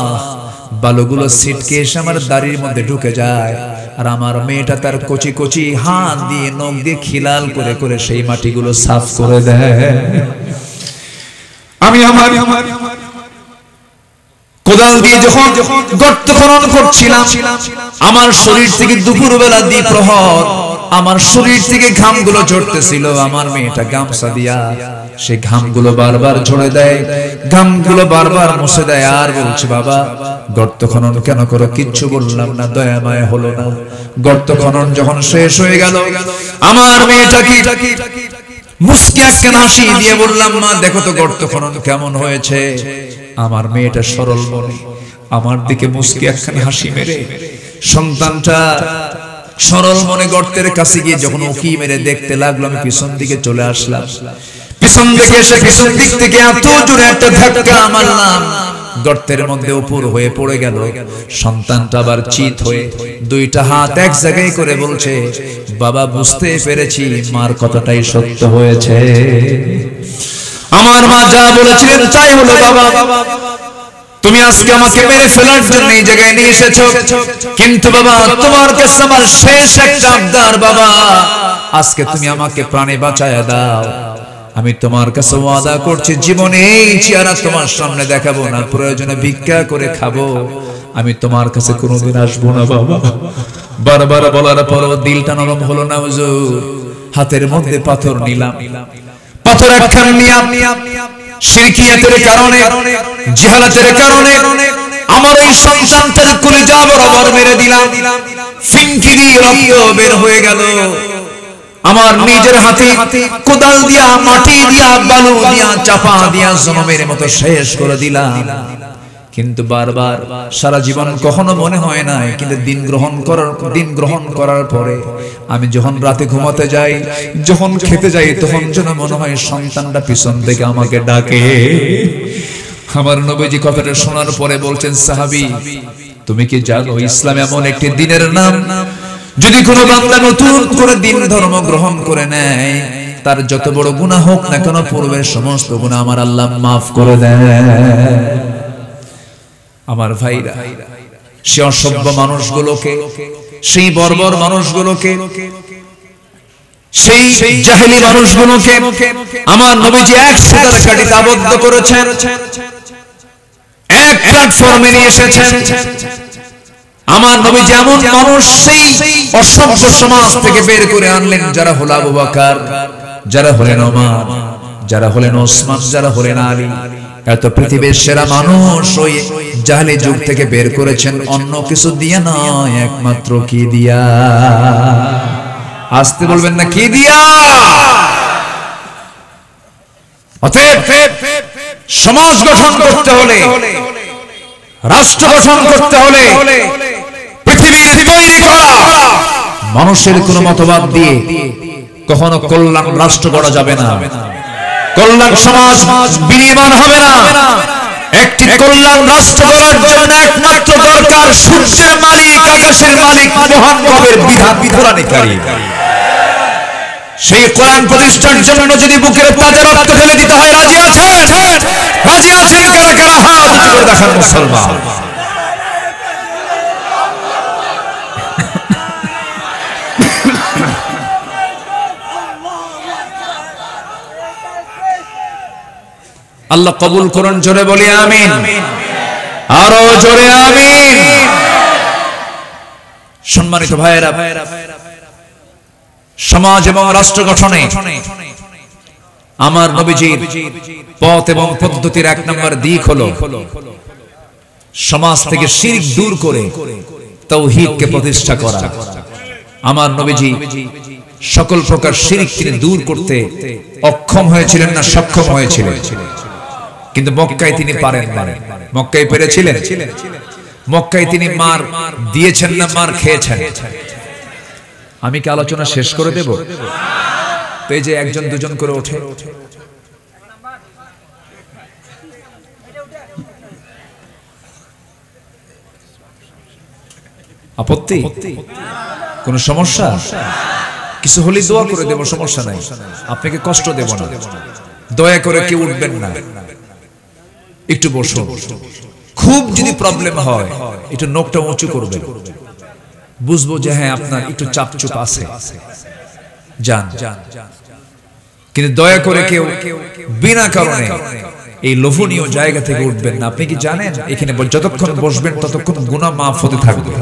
Speaker 1: বালুগুলো ছিটকে এসে আমার দাড়ির মধ্যে ঢুকে যায়, আর আমার মেয়েটা তার কচি কচি হাত দিয়ে নখ দিয়ে খিলাল করে করে সেই মাটিগুলো সাফ করে দেয়। আমি আমার কোদাল দিয়ে যখন গর্ত খনন করছিলাম, আমার শরীর থেকে দুপুরবেলা দ্বিপ্রহর আমার শরীর থেকে ঘামগুলো ঝরতেছিল। আমার মেয়েটা গামছা দিয়া সেই ঘামগুলো বারবার ঝরে দেয়, ঘামগুলো বারবার মুছে দেয়, আর বলছে বাবা গর্ত খনন কেন করো? কিচ্ছু বললাম না, দয়া মায়া হলো না। গর্ত খনন যখন শেষ হয়ে গেল, আমার মেয়েটা কি মুস্কি একটা হাসি দিয়ে বললাম, মা দেখো তো গর্ত খনন কেমন হয়েছে। আমার মেয়েটা সরল মনে আমার দিকে মুস্কি একখানি হাসি মেরে, সন্তানটা সরল মনে গর্তের কাছে গিয়ে যখন উকি মেরে দেখতে লাগলো, আমি পিছন দিকে চলে আসলাম। পিছন দিকে এসে পিছন দিক থেকে এত জোরে একটা ধাক্কা মারলাম, গর্তের মধ্যে উপর হয়ে পড়ে গেল। সন্তানটা আবার চিত হয়ে দুইটা হাত এক জায়গায় করে বলছে, বাবা বুঝতে পেরেছি মার কথাটাই সত্য হয়েছে। আমার মা যা বলেছিলেন তাই হলো। বাবা তুমি আজকে আমাকে মেরে ফেলার জন্য এই জায়গায় নিয়ে এসেছো, কিন্তু বাবা তোমার কাছে আমার শেষ একটা আবদার, বাবা আজকে তুমি আমাকে প্রাণে বাঁচায়া দাও। আমি তোমার কাছে ওয়াদা করছি জীবনে এই চেহারা তোমার সামনে দেখাবো না, প্রয়োজনে ভিক্ষা করে খাবো, আমি তোমার কাছে কোনোদিন আসবো না। বাবা বারবার বলার পরও দিলটা নরম হলো না হুজুর। হাতের মধ্যে পাথর নিলাম, পাথর একখান নিয়া শিরকিয়াতের কারণে, জিহালাতের কারণে আমার এই সন্তানটার কলিজা বরাবর মেরে দিলাম। ফিনকি দিয়ে রক্ত বের হয়ে গেল। আমার নিজের হাতে কোদাল দিয়া, মাটি দিয়া, বালু দিয়া, চাপা দিয়া জনমের মতো শেষ করে দিলাম। কিন্তু বারবার সারা জীবন কখনো মনে হয় নাই, কিন্তু দিন গ্রহণ করার পরে আমি যখন রাতে ঘুমাতে যাই, যখন খেতে যাই, তখন যেন মনে হয় সন্তানটা পিছন থেকে আমাকে ডাকে। আমার নবীজি কথাটা শোনার পরে বলছেন, সাহাবী তুমি কি জানো ইসলাম এমন একটি দিনের নাম, যদি কোনো বান্দা নতুন করে দিন ধর্ম গ্রহণ করে নেয়, তার যত বড় গুনাহ হোক না কেন পূর্বের সমস্ত গুনাহ আমার আল্লাহ মাফ করে দেয়। আমার ভাইরা, সে অসভ্য মানুষগুলোকে, সেই বর্বর মানুষগুলোকে, সেই জাহেলি মানুষগুলোকে আমার নবীজি এক সুতার কাঠিতে আবদ্ধ করেছেন, এক প্ল্যাটফর্মে নিয়ে এসেছেন। আমার নবীজি এমন মানুষ সেই অসভ্য সমাজ থেকে বের করে আনলেন, যারা হলো আবু বকর, যারা হলেন ওমর, যারা হলেন ওসমান, যারা হলেন আলী। এত পৃথিবীর সেরা মানুষ ওই জাহেলি যুগ থেকে বের করেছেন অন্য কিছু দিয়া নয়, একমাত্র কি দিয়া? আসতে বলবেন না, কি দিয়া? অতএব সমাজ গঠন করতে হলে, রাষ্ট্র গঠন করতে হলে পৃথিবীর তৈরি করা মানুষের কোন মতবাদ দিয়ে কখনো কল্যাণ রাষ্ট্র গড়া যাবে না, কল্যাণ সমাজ বিনির্মাণ হবে না। একটি কল্যাণ রাষ্ট্র গড়ার জন্য একমাত্র দরকার সূর্যের মালিক, আকাশের মালিক, মহান রবের বিধান বিধানকারী। সেই কোরআন প্রতিষ্ঠার জন্য যদি বুকের তাজা রক্ত ফেলে দিতে হয়, রাজি আছেন? রাজি আছেন কারা কারা? হাত উঁচু করে দেখান মুসলমান। আল্লাহ কবুল করুন, জোরে বলি আমিন, আরো জোরে আমিন। সম্মানিত ভাইয়েরা, সমাজ এবং রাষ্ট্র গঠনে আমার নবীজির পথ এবং পদ্ধতির এক নম্বর দিক হলো সমাজ থেকে শিরক দূর করে তাওহীদকে প্রতিষ্ঠা করা। আমার নবীজি সকল প্রকার শিরক তিনি দূর করতে অক্ষম হয়েছিলেন না, সক্ষম হয়েছিলেন, কিন্তু মক্কায় তিনি পারেন না। মক্কায় পেরেছিলেন? মক্কায় তিনি মার দিয়েছেন না মার খেয়েছেন? আমি কি আলোচনা শেষ করে দেব? তো এই যে একজন দুজন করে ওঠে, আপত্তি? কোন সমস্যা? কিছু হলে দোয়া করে দেব, সমস্যা নাই, আপনাকে কষ্ট দেব না। দয়া করে কেউ উঠবেন না, একটু বসুন। খুব যদি প্রবলেম হয় একটু নখটা উঁচু করবেন, বুঝবো যে হ্যাঁ আপনার একটু চাপচুপ আছে, যান। কিন্তু দয়া করে কেউ বিনা কারণে এই লোভনীয় জায়গা থেকে উঠবেন না। আপনি কি জানেন এখানে যতক্ষণ বসবেন ততক্ষণ গুনাহ মাফ হতে থাকবে?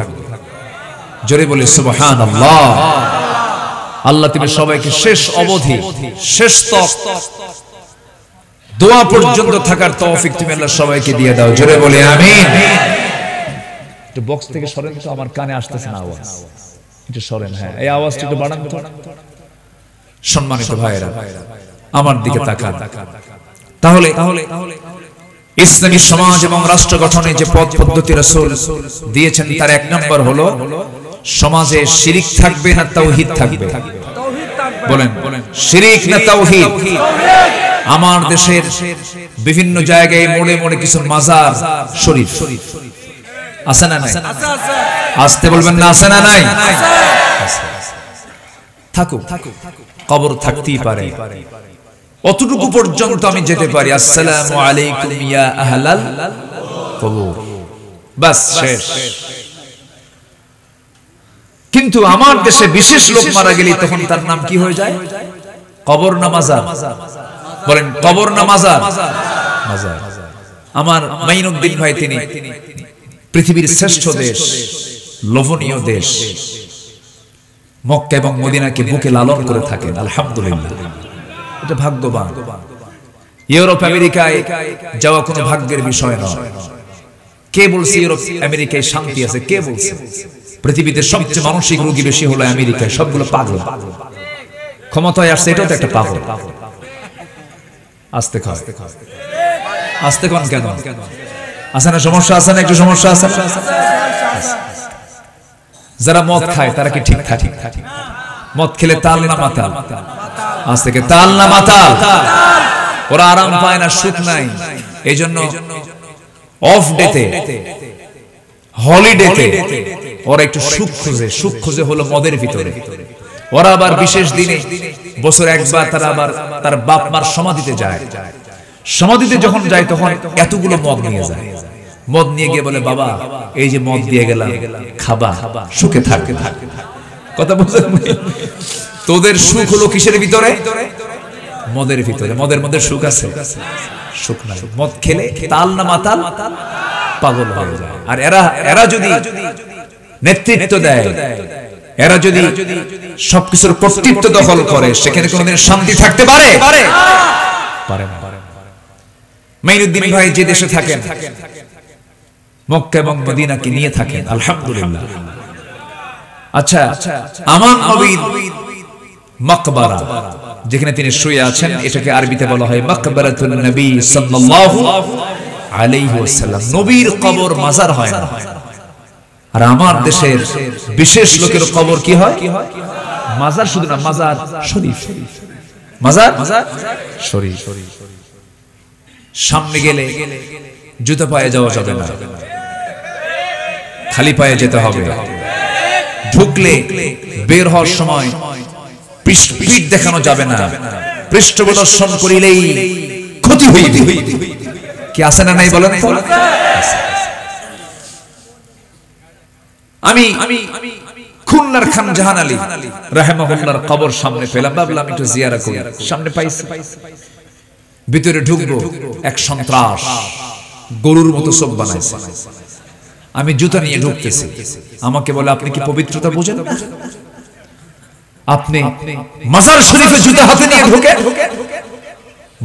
Speaker 1: জোরে বলে সুবহানাল্লাহ। আল্লাহ তুমি সবাইকে শেষ অবধি, শেষ তক দোয়া পর্যন্ত থাকার তৌফিক তুমি আল্লাহ সবাইকে দিয়ে দাও। জোরে বলে আমিন। একটু বক্স থেকে সরেন তো, আমার কানে আসতেছে না আওয়াজ, একটু সরেন। হ্যাঁ, এই আওয়াজটা একটু বাড়ান তো। সম্মানিত ভাইয়েরা আমার দিকে তাকান। তাহলে ইসলামী সমাজ এবং রাষ্ট্র গঠনে যে পথ পদ্ধতি রাসূল দিয়েছেন তার এক নম্বর হলো সমাজে শিরিক থাকবে না তাওহীদ থাকবে? বলেন, শিরিক না তাওহীদ? আমার দেশের বিভিন্ন জায়গায় মোড়ে মোড়ে কিছু মাজার শরীফ আছে না নাই? আসতে বলবেন না, আছে না নাই? থাকুক, কবর থাকতেই পারে, অতটুকু পর্যন্ত আমি যেতে পারি। আসসালামু আলাইকুম ইয়া আহলাল কবর, বাস শেষ। কিন্তু আমার দেশে বিশেষ লোক মারা গেলে তখন তার নাম কি হয়ে যায়? কবর না মাজার? বলেন, কবর না মাজার? মাজার। আমার মাইনুদ্দিন ভাই তিনি পৃথিবীর শ্রেষ্ঠ দেশ, লোভনীয় দেশ মক্কা এবং মদিনাকে বুকে লালন করে থাকেন, আলহামদুলিল্লাহ। এটা ভাগ্যবান। ইউরোপ আমেরিকায় যাওয়া কোনো ভাগ্যের বিষয় নয়। কে বলছে ইউরোপ আমেরিকায় শান্তি আছে? কে বলছে? পৃথিবীতে সবচেয়ে মানসিক রোগী বেশি হলো আমেরিকায়, সবগুলো পাগল। ক্ষমতায় আসছে এটাও তো একটা পাগল। আস্তে খাও, আস্তে কোন কেন? আছে না সমস্যা? আছে না একটু সমস্যা? আছে। যারা মদ খায় তারা কি ঠিক থাকে? মদ খেলে তাল না মাতাল? আজ থেকে তাল না মাতাল? ওরা আরাম পায় না, সুখ নাই। এই জন্য অফ ডেতে, হলিডেতে ওরা একটু সুখ খোঁজে। সুখ খোঁজে হলো মদের ভিতরে। ওরা আবার বিশেষ দিনে বছর একবার তারা আবার তার বাপ মার সমাধিতে যায়। সমাধিতে যখন যায় তখন এতগুলো মদ নিয়ে যায়। মদ নিয়ে গিয়ে বলে, বাবা এই যে মদ দিয়ে গেলাম, খাবা, সুখে থাকবে। কথা বুঝলেন? তোদের সুখ হলো কিসের ভিতরে? মদের ভিতরে। মদের মধ্যে সুখ আছে? সুখ নাই। মদ খেলে তাল না মাতাল? পাগল হয়ে যায়। আর এরা যদি নেতৃত্ব দেয়, এরা যদি সবকিছুর কর্তৃত্ব দখল করে, সেখানে কোনোদিন শান্তি থাকতে পারে? পারে না। মাইনুদ্দিন ভাই যে দেশে থাকেন, মক্কা এবং মদিনাকে নিয়ে থাকেন, আলহামদুলিল্লাহ। আচ্ছা, আমার নবীর মাকবারা যেখানে তিনি শুয়ে আছেন, এটাকে আরবিতে বলা হয় মাকবারাতুন নবী সাল্লাল্লাহু আলাইহি ওয়াসাল্লাম। নবীর কবর মাজার হয় না। আর আমার দেশের বিশেষ লোকের কবর কি হয়? মাজার। শুধু না, মাজার শরীফ। মাজার শরীফ। সামনে গেলে জুতা পায়ে যাওয়া যাবে না, খালি পায়ে যেতে হবে। ঢুকলে বের হওয়ার সময় পিঠ দেখানো যাবে না। পৃষ্ঠপ্রদর্শন করিলেই ক্ষতি হইবে। কি আছে না নাই বলেন? আমি খুলনার খান জাহান আলী রাহিমাহুল্লাহর কবর সামনে পেলাম, ভাবলাম একটু জিয়ারা করি। সামনে পাইছি, ভিতরে ঢুকবো, এক সন্ত্রাস গরুর মতো চোখ বানাইছে। আমি জুতা নিয়ে ঢুকতেছি, আমাকে বলে, আপনি কি পবিত্রতা বোঝেন না? আপনি মাজার শরীফে জুতা হাতে নিয়ে ঢোকেন?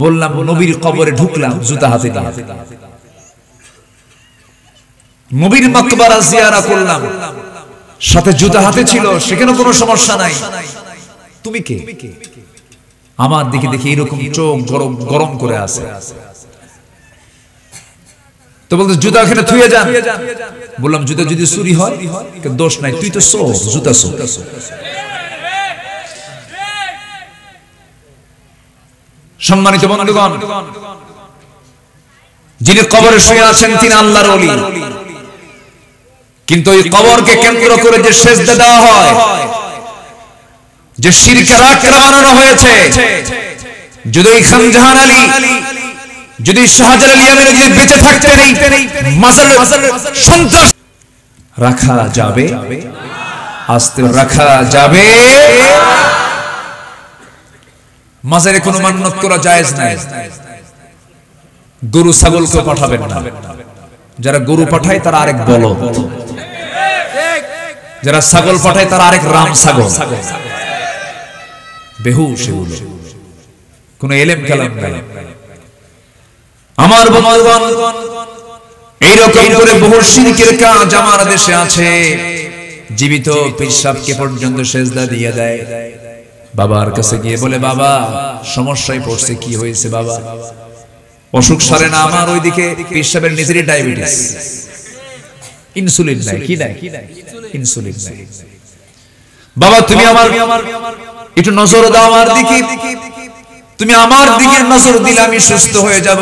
Speaker 1: বললাম, নবীর কবরে ঢুকলাম জুতা হাতে নিয়ে, নবীর মাকবারা জিয়ারা করলাম, সাথে জুতা হাতে ছিল, সেখানে কোনো সমস্যা নাই। তুমি কে? আমার দিকে দেখি এরকম চোখ গরম করে আছে। তো বলতে, জুতা এখানে থুয়ে যান। বললাম, জুতা যদি চুরি হয় দোষ নাই, তুই তো চোর, জুতা চোর। সম্মানিত বন্ধুগণ, যিনি কবরে শুয়ে আছেন তিনি আল্লাহর ওলি। কিন্তু ওই কবরকে কেন্দ্র করে যে সেজদা দেওয়া হয়, যে শিরকের আখড়া বানানো হয়েছে, যদি খানজাহান আলী, যদি শাহজালাল ইয়ামানি যদি বেঁচে থাকতেন এই মাজার সন্ত্রাস রাখা যাবে, আস্তে রাখা যাবে। মাজারে কোনো মান্নত করা জায়েজ নাই। গরু ছাগলকে পাঠাবেন না। যারা গরু পাঠায় তারা আরেক বলদ, যারা ছাগল পাঠায় তারা আরেক রাম ছাগল। বেহুশ এগুলো, কোন এলেম কালাম নাই। আমার বন্ধুগণ, এইরকম করে বহু শিরকের কাজ আমার দেশে আছে। জীবিত পেশাবকে পর্যন্ত সেজদা দিয়ে দেয়। বাবার কাছে গিয়ে বলে, বাবা সমস্যায় পড়ছে। কি হয়েছে বাবা? অসুখ সারে না আমার। ওইদিকে পেশাবের নিজেরই ডায়াবেটিস, ইনসুলিন নাই। কি নাই? ইনসুলিন নাই। বাবা তুমি আমার একটু নজর দাও আমার দিকে। তুমি আমার দিকে নজর দিলে আমি সুস্থ হয়ে যাব।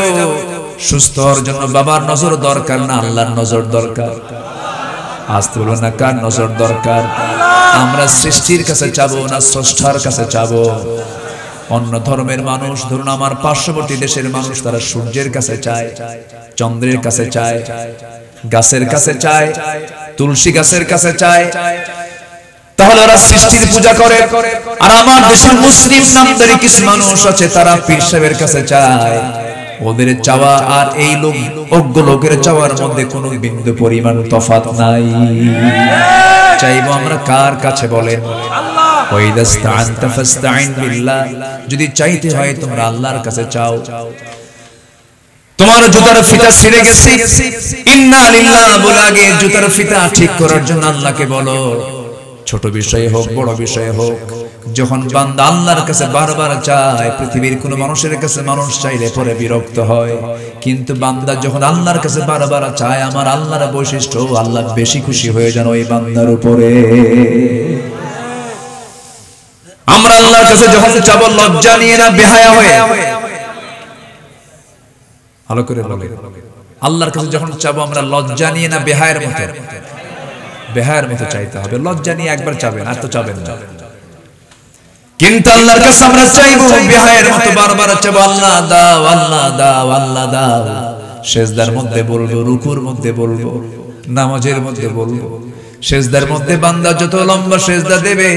Speaker 1: সুস্থ হওয়ার জন্য বাবার নজর দরকার না, আল্লাহর নজর দরকার। আসতে বলবো না, কার নজর দরকার? আমরা সৃষ্টির কাছে চাবো না স্রষ্টার কাছে চাবো। অন্য ধর্মের মানুষ, ধরুন আমার পার্শ্ববর্তী দেশের মানুষ, তারা সূর্যের কাছে চায়, চন্দ্রের কাছে চায়, গাছের কাছে চায়, তুলসী গাছের কাছে চায়। তাহলে ওরা সৃষ্টির পূজা করে। আর আমার দেশের মুসলিম নামধারী কিছু মানুষ আছে, তারা পীর সাহেবের কাছে চায়। ওদের চাওয়া আর এই লোক অজ্ঞ লোকের চাওয়ার মধ্যে কোনো বিন্দু পরিমাণ তফাৎ নাই। চাইবো আমরা কার কাছে বলেন? যদি চাইতে হয় তোমরা আল্লাহর কাছে চাও। তোমার জুতার ফিতা ছিঁড়ে গেছে, ইন্না লিল্লাহ বলে আগে জুতার ফিতা ঠিক করার জন্য আল্লাহকে বলো। ছোট বিষয় হোক বড় বিষয় হোক, যখন বান্দা আল্লাহর কাছে বারবার চায়, পৃথিবীর কোন মানুষের কাছে মানুষ চাইলে পরে বিরক্ত হয়, কিন্তু বান্দা যখন আল্লাহর কাছে বারবার চায়, আমার আল্লাহর বৈশিষ্ট্য, আল্লাহ বেশি খুশি হয়ে যান ওই বান্দার উপরে। আমরা আল্লাহর কাছে যখন চাবো লজ্জা নিয়ে না, বেহায়া হয়ে। ভালো করে বলে, আল্লাহর কাছে যখন চাবো আমরা লজ্জা নিয়ে না, বেহায়ের মতো। বেহায়ের মতো চাইতে হবে। লজ্জা নিয়ে একবার চাবেন, আর তো চাবেন না। কিন্তু আল্লাহর কাছে আমরা চাইবো বেহায়ের মতো, বারবার চাইবো আল্লাহ দাও, আল্লাহ দাও, আল্লাহ দাও। সেজদার মধ্যে বলবো, রুকুর মধ্যে বলবো, নামাজের মধ্যে বলবো। সেজদার মধ্যে বান্দা যত লম্বা সেজদা দেবে,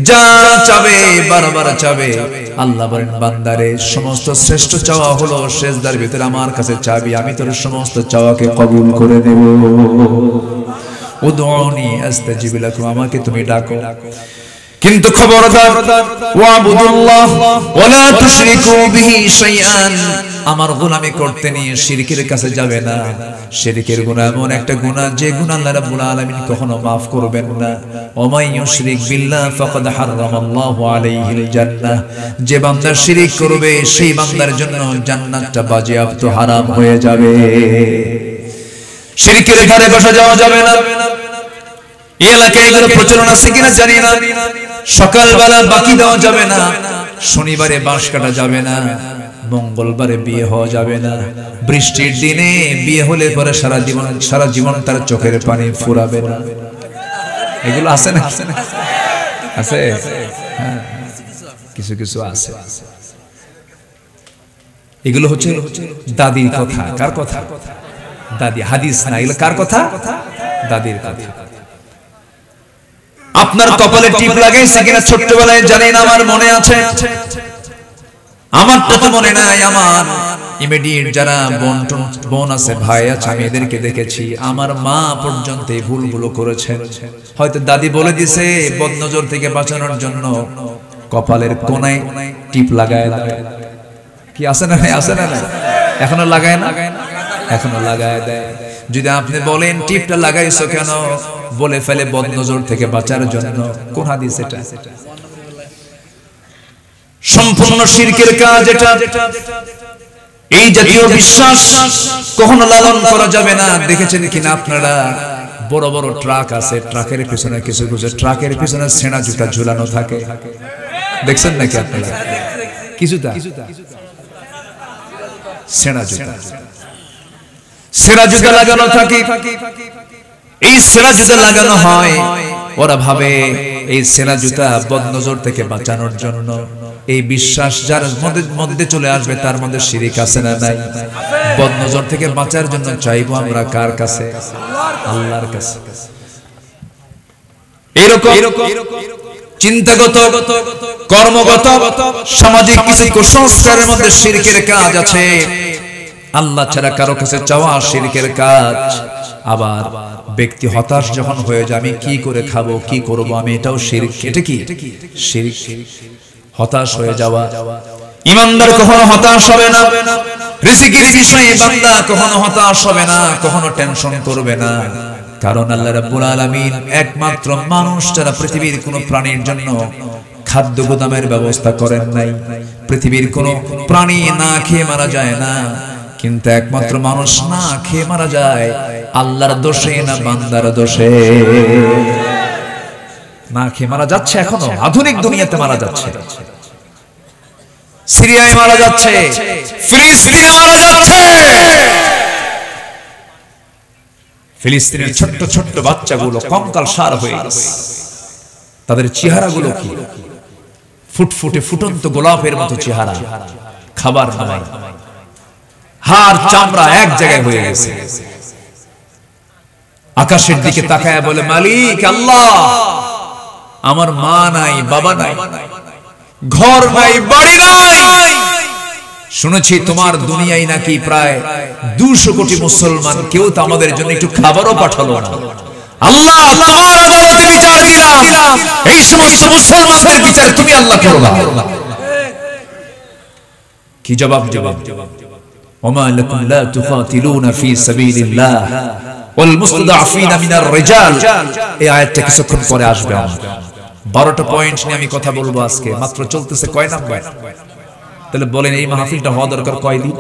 Speaker 1: যা চাবে বারবার চাবে। আল্লাহ বলেন, বান্দারে সমস্ত শ্রেষ্ঠ চাওয়া হলো সেজদার ভিতরে আমার কাছে চাবি, আমি তোর সমস্ত চাওয়াকে কবুল করে দেব। উদউনি আস্তাজিব লাকুম, আমাকে তুমি ডাকো। কিন্তু খবরদার, ওয়াবুদুল্লাহ ওয়ালা তুশরিকু বিহি শাইআন, আমার গোলামি করতে নিয়ে শিরকের কাছে যাবে না। শিরকের গুনাহ এমন একটা গুনাহ, যে গুনাহ আল্লাহ রাব্বুল আলামিন কখনো maaf করবেন না। ওমাই ইউশরিক বিল্লাহ ফাকাদ হারামাল্লাহু আলাইহিল জান্নাহ, যে বান্দা শিরক করবে সেই বান্দার জন্য জান্নাতটা বাজেয়াপ্ত হারাম হয়ে যাবে। শিরকের ধারে বসা যাওয়া যাবে না। এই এলাকায় এগুলো প্রচলন আছে কিনা জানি না। সকালবেলা বাকি দেওয়া যাবে না, শনিবারে বাঁশ কাটা যাবে না, মঙ্গলবারে বিয়ে হওয়া যাবে না, বৃষ্টির দিনে বিয়ে হলে পরে সারা জীবন তার চোখের পানি ফুরাবে না। এগুলো আছে না? আছে, কিছু কিছু আছে। এগুলো হচ্ছে দাদির কথা। কার কথা? দাদি, হাদিস না, এগুলো কার কথা? দাদির কথা। আপনার কপালে টিপ লাগাইছে কিনা ছোট্টবেলায় জানি না, আমার মনে আছে। আমারটা তো মনে নাই। আমার ইমিডিয়েট যারা বোন আছে, ভাই আছে, আমি এদেরকে দেখেছি। আমার মা পর্যন্ত এই ভুলগুলো করেছেন। হয়তো দাদি বলে দিছে বদনজর থেকে বাঁচানোর জন্য কপালের কোনায় টিপ লাগায়। কি আছে না? আছে না? এখনো লাগায় না? এখনো লাগায় দেয়। যদি আপনি বলেন টিপটা লাগাইছো কেন, বলে ফেলে বদনজর থেকে বাঁচার জন্য। কোন হাদিস এটা? সম্পূর্ণ শিরকের কাজ এটা। এই জাতীয় বিশ্বাস কখনো লালন করা যাবে না। দেখেছেন কিনা আপনারা, বড় বড় ট্রাক আছে, ট্রাকের পিছনে কিছু কিছু ট্রাকের পিছনে ছেঁড়া জুতা ঝুলানো থাকে। দেখছেন নাকি আপনারা? কিছুটা ছেঁড়া জুতা লাগানো থাকে। এই সেরা জুতা লাগানো হয়, ওরা ভাবে এই সেরা জুতা বদনজর থেকে বাঁচানোর জন্য। এই বিশ্বাস যার মধ্যে চলে আসবে তার মধ্যে শিরিক আছে না নাই? বদনজর থেকে বাঁচার জন্য চাইবো আমরা কার কাছে? আল্লাহর কাছে। এরকম চিন্তাগত, কর্মগত, সামাজিক কিছু কুসংস্কারের মধ্যে শিরকের কাজ আছে। আল্লাহ ছাড়া কারো কাছে চাওয়া শিরকের কাজ। আবার ব্যক্তি হতাশ যখন হয়ে যায়, আমি কি করে খাবো, কি করব, আমি এটাও শিরক। এটা কি শিরক? হতাশ হয়ে যাওয়া। ইমানদার কখনো হতাশ হবে না। রিজিকের বিষয়ে বান্দা কখনো হতাশ হবে না, কখনো টেনশন করবে না। কারণ আল্লাহ রাব্বুল আলামিন একমাত্র মানুষ ছাড়া পৃথিবীর কোন প্রাণীর জন্য খাদ্য গোদামের ব্যবস্থা করেন নাই। পৃথিবীর কোন প্রাণী না খেয়ে মারা যায় না, কিন্তু একমাত্র মানুষ না খেয়ে মারা যায় আল্লাহর দোষে না বান্দার দোষে? না খেয়ে মারা যাচ্ছে, এখনো আধুনিক দুনিয়াতে মারা যাচ্ছে। সিরিয়ায় মারা যাচ্ছে, ফিলিস্তিনে মারা যাচ্ছে। ফিলিস্তিনের ছোট্ট ছোট্ট বাচ্চাগুলো কঙ্কাল সার হয়ে গেছে। তাদের চেহারাগুলো কি ফুটফুটে ফুটন্ত গোলাপের মতো চেহারা, খাবার নাই, হাড় চামড়া এক জায়গায় হয়ে গেছে। আকাশের দিকে তাকায় বলে, মালিক আল্লাহ, আমার মা নাই, বাবা নাই, ঘর নাই, বাড়ি নাই। শুনেছি তোমার দুনিয়ায় নাকি প্রায় 200 কোটি মুসলমান, কেউ তো আমাদের জন্য একটু খাবারও পাঠালো না। আল্লাহ, তোমার আদালতে বিচার দিলাম, এই সমস্ত মুসলমানদের বিচার তুমি আল্লাহ করবা। কি জবাব জবাব? ওমা লাকুম লা তুকাতিলুনা ফি সাবিলিল্লাহ ওয়াল মুস্তাদআফিনা মিনার রিজাল। এই আয়াতটা কিছুক্ষণ পরে আসবে। 12টা পয়েন্ট নিয়ে আমি কথা বলবো আজকে। মাত্র চলতেছে কয় নাম্বার? তাহলে বলেন এই মাহফিলটা হওয়া দরকার কয়দিন?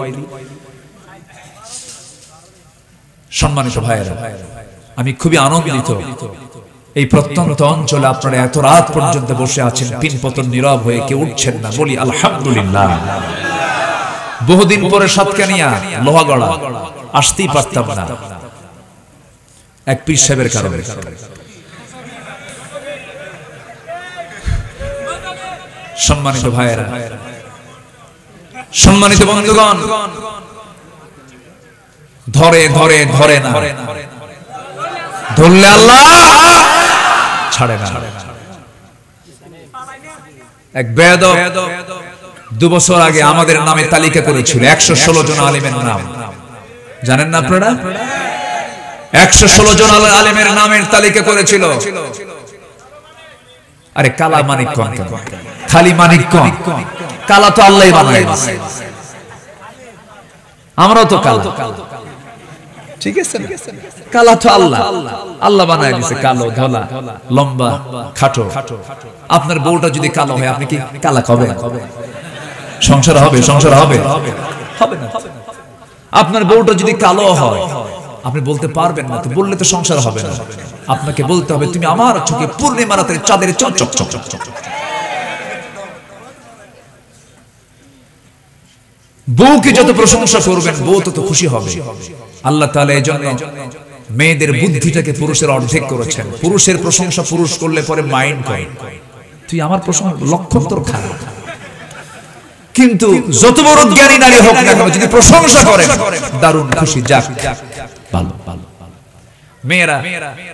Speaker 1: সম্মানিত ভাইয়েরা, আমি খুবই আনন্দিত এই প্রত্যন্ত অঞ্চলে আপনারা এত রাত পর্যন্ত বসে আছেন, পিনপতন নীরব হয়ে কেউ উঠছেন না। বলি আলহামদুলিল্লাহ। বহুদিন পরে সাতকানিয়া লোহাগড়া আসতেই পারতাম না, এক পীর সাহেবের কারণে। সম্মানিত ভাইয়েরা, সম্মানিত বন্ধুগণ, ধরে ধরে ধরে না, ধরলে আল্লাহ ছাড়ে না। এক বেয়াদব 2 বছর আগে আমাদের নামে তালিকা করেছিল 116 জন আলেমের নাম। জানেন না আপনারা? 116 জন আলেমের নামের তালিকা করেছিল। আরে কালা মানিক কোন, খালি মানিক কোন? কালা তো আল্লাহই বানাইছে, আমরাও তো কালা, ঠিক আছে? কালা তো আল্লাহ, আল্লাহ বানায় দিয়েছে কালো, ধলা, লম্বা, খাটো। আপনার বউটা যদি কালো হয়, আপনি কি কালা কবে? সংসার হবে? সংসার হবে? হবে না। আপনার বউটা যদি কালো হয়, আপনি বলতে পারবেন না, তো বললে তো সংসার হবে না। আপনাকে বলতে হবে, তুমি আমার চোখে পূর্ণিমা রাতের চাঁদের চকচক চকচক। বউকে যত প্রশংসা করবেন, বউ তত খুশি হবে। আল্লাহ তাআলা এজন্য মেয়েদের বুদ্ধিটাকে পুরুষের অর্ধেক করেছেন। পুরুষের প্রশংসা পুরুষ করলে পরে মাইন্ড করে, তুই আমার প্রশংসা, লক্ষণ তোর খারাপ। কিন্তু যত বড় জ্ঞানী নারী হোক না কেন, যদি প্রশংসা করেন, দারুণ খুশি, যাক ভালো। মেয়েরা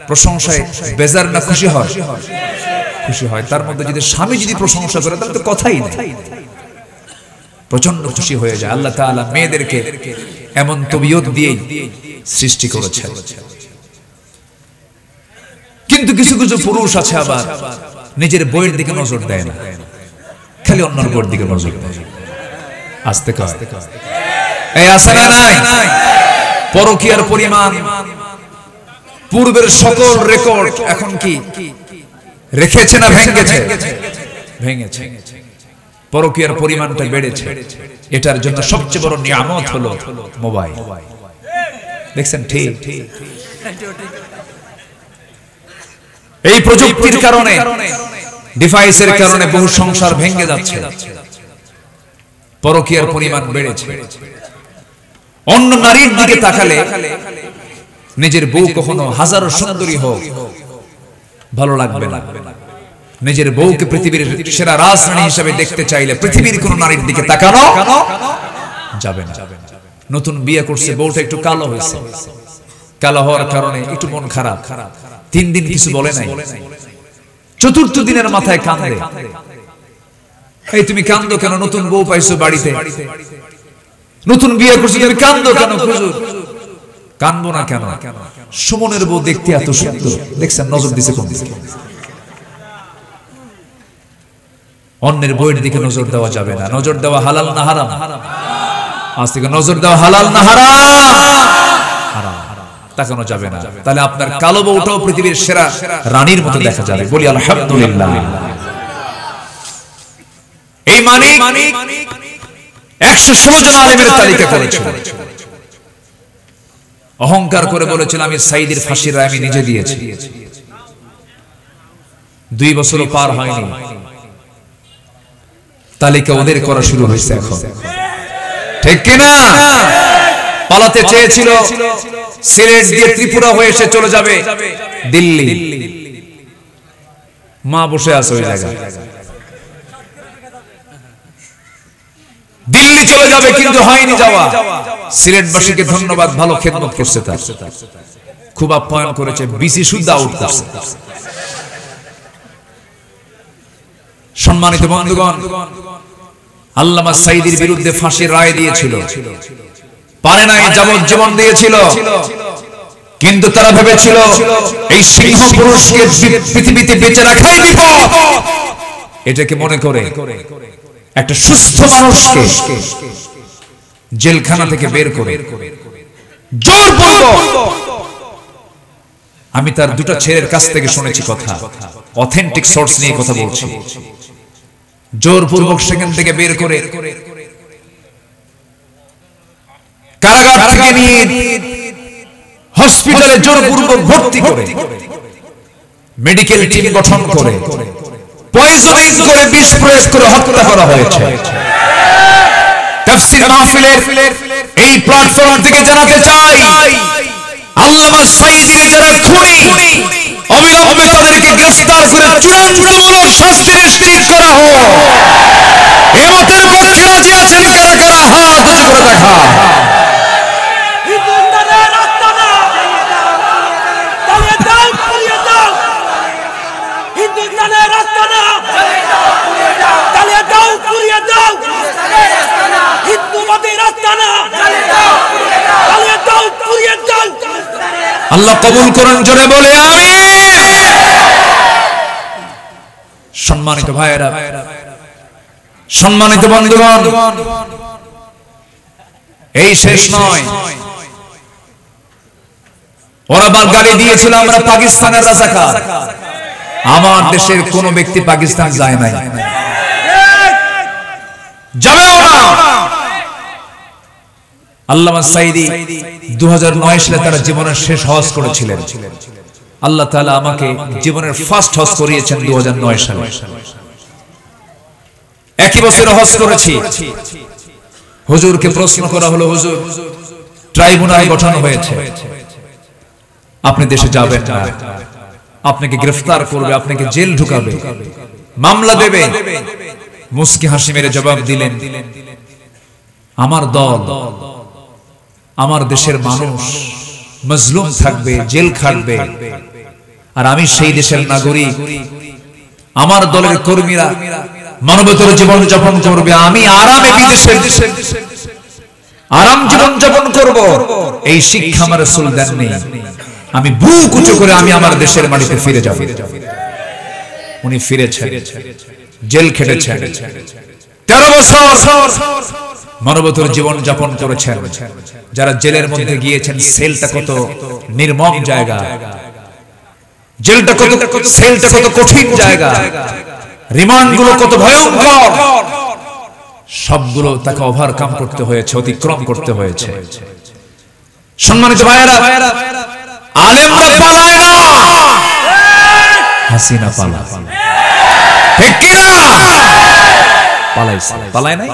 Speaker 1: প্রশংসায় বেজার না খুশি হয়? খুশি হয়। তার মধ্যে যদি স্বামী যদি প্রশংসা করে, তাহলে তো কথাই নেই, প্রচন্ড খুশি হয়ে যায়। আল্লাহ তাআলা মেয়েদেরকে এমন তবিয়ত দিয়ে সৃষ্টি করেছেন। কিন্তু কিছু কিছু পুরুষ আছে আবার নিজের বইয়ের দিকে নজর দেয় না, খালি অন্যর বইয়ের দিকে নজর দেয়। আস্তে কয়, এই আছে না নাই? পরকীয়ার পরিমাণ পূর্বের সকল রেকর্ড এখন কি রেখেছে না ভেঙেছে? ভেঙেছে। পরকীয়ার পরিমাণটা বেড়েছে। এটার জন্য সবচেয়ে বড় নিয়ামত হলো মোবাইল। দেখছেন? ঠিক। এই প্রযুক্তির কারণে, ডিভাইসের কারণে বহু সংসার ভেঙে যাচ্ছে, পরকীয়ার পরিমাণ বেড়েছে। অন্য নারীর দিকে তাকালে নিজের বউ কখনো হাজারো সুন্দরী হোক ভালো লাগবে না। নিজের বউকে পৃথিবীর সেরা রাজরানী হিসেবে দেখতে চাইলে পৃথিবীর কোন নারীর দিকে তাকানো যাবে না। নতুন বিয়ে করছে, বউটা একটু কালো হয়েছে, কালো হওয়ার কারণে একটু মন খারাপ, 3 দিন কিছু বলে নাই, চতুর্থ দিনের মাথায় কাঁদে। এই তুমি কান্দো কেন? নতুন বউ পাইছো বাড়িতে, নতুন বিয়ে করছো, তুমি কান্দো কেন? হুজুর কান্দবো না কেন? সুমনের বউ দেখতে এত সুন্দর, দেখছেন নজর দিছে কোন দিকে? অন্যের বউয়ের দিকে নজর দেওয়া যাবে না। নজর দেওয়া হালাল না হারাম? আজ থেকে নজর দেওয়া হালাল না হারাম? হারাম, তাকানো যাবে না। তাহলে আপনার কালো বউটাও পৃথিবীর সেরা রানীর মতো দেখা যাবে। বলি আলহামদুলিল্লাহ। এই মানিক 116 জন আলেমের তালিকা করেছিল। অহংকার করে বলেছিল আমি সাইদির ফাঁসির রায় আমি নিজে দিয়েছি। 2 বছরও পার হয়নি, তালিকা ওদের করা শুরু হয়েছে এখন, ঠিক কিনা? পালাতে চেয়েছিল, সিলেট দিয়ে ত্রিপুরা হয়ে এসে চলে যাবে দিল্লি, মা বসে আছে ওই জায়গায়, দিল্লি চলে যাবে কিন্তু হয়নি যাওয়া। সিলেটবাসীকে ধন্যবাদ, ভালো খেদমত করছে, তার খুব আপ্যায়ন করেছে, বিসি শুদ্ধ আউট করছে। সম্মানিত বন্ধুগণ, আল্লামা সাইদির বিরুদ্ধে ফাঁসির রায় দিয়েছিল, পারে নাই, যাবজ্জীবন দিয়েছিল, কিন্তু তারা ভেবেছিল এই সিংহ পুরুষকে পৃথিবীতে বেঁচে রাখাই বিপদ। এটাকে মনে করে একটা সুস্থ মানুষকে জেলখানা থেকে বের করে জোরপূর্বক, আমি তার 2টা ছেলের কাছ থেকে শুনেছি কথা, অথেন্টিক সোর্স নিয়ে কথা বলছি, জোরপূর্বক সেখান থেকে বের করে কারাগার থেকে নিয়ে হসপিটালে জোরপূর্বক ভর্তি করে মেডিকেল টিম গঠন করে পয়জনিং করে বিষ প্রয়োগ করে হত্যা করা হয়েছে। তাফসীর মাহফিলের এই প্ল্যাটফর্ম থেকে জানাতে চাই, আল্লামা সাইদির যারা খুনি, অবিলম্বে তাদেরকে গ্রেফতার করে চূড়ান্তমূলক শাস্তি নিশ্চিত করা হোক। এমতের পক্ষে রাজি আছেন কারা কারা? হাত উঁচু করে দেখা। আল্লাহ কবুল করুন, জোরে বলে আমিন। সম্মানিত ভাইয়েরা, সম্মানিত বন্ধুগণ, এই শেষ নয়, ওরা গালি দিয়েছিল আমরা পাকিস্তানের রাজাকার। আমার দেশের কোন ব্যক্তি পাকিস্তান যায় নাই, যাবেও না। আল্লামা সাইদি 2009 সালে তারা জীবনের শেষ হজ করেছিলেন। আল্লাহ তাআলা আমাকে জীবনের ফার্স্ট হজ করিয়েছেন 2009 সালে। একই বছরে হজ করেছি। হুজুরকে প্রশ্ন করা হলো, হুজুর ট্রাইব্যুনাল গঠন হয়েছে, আপনি দেশে যাবেন না, আপনাকে গ্রেফতার করবে, আপনাকে জেল ঢুকাবে, মামলা দেবে। মুস্কি হাসি মেরে জবাব দিলেন, আমার দল, আমার দেশের মানুষ মজলুম থাকবে, জেল খাটবে, আর আমি সেই দেশের নাগরিক, আমার দলের কর্মীরা মানবতার জীবন যাপন করবে, আমি আরামে বিদেশে আরাম জীবন যাপন করব। এই শিক্ষা আমার রাসূল দেননি। আমি বুক উঁচু করে আমি আমার দেশের মাটিতে ফিরে যাব। উনি ফিরেছেন, জেল খেটেছেন, 13 বছর মানবতার জীবন যাপন করেছেন। যারা জেলের মধ্যে গিয়েছেন, সেলটা কত নির্মম জায়গা, জেলটা কত, সেলটা কত কঠিন জায়গা, রিমান্ড গুলো কত ভয়ঙ্কর, সবগুলো তাকে ওভারকাম করতে হয়েছে, অতিক্রম করতে হয়েছে। সম্মানিত ভাইয়েরা, আলেমরা পালায় না, হাসিনা পালায়, ঠিক কিনা? পালায় নাই?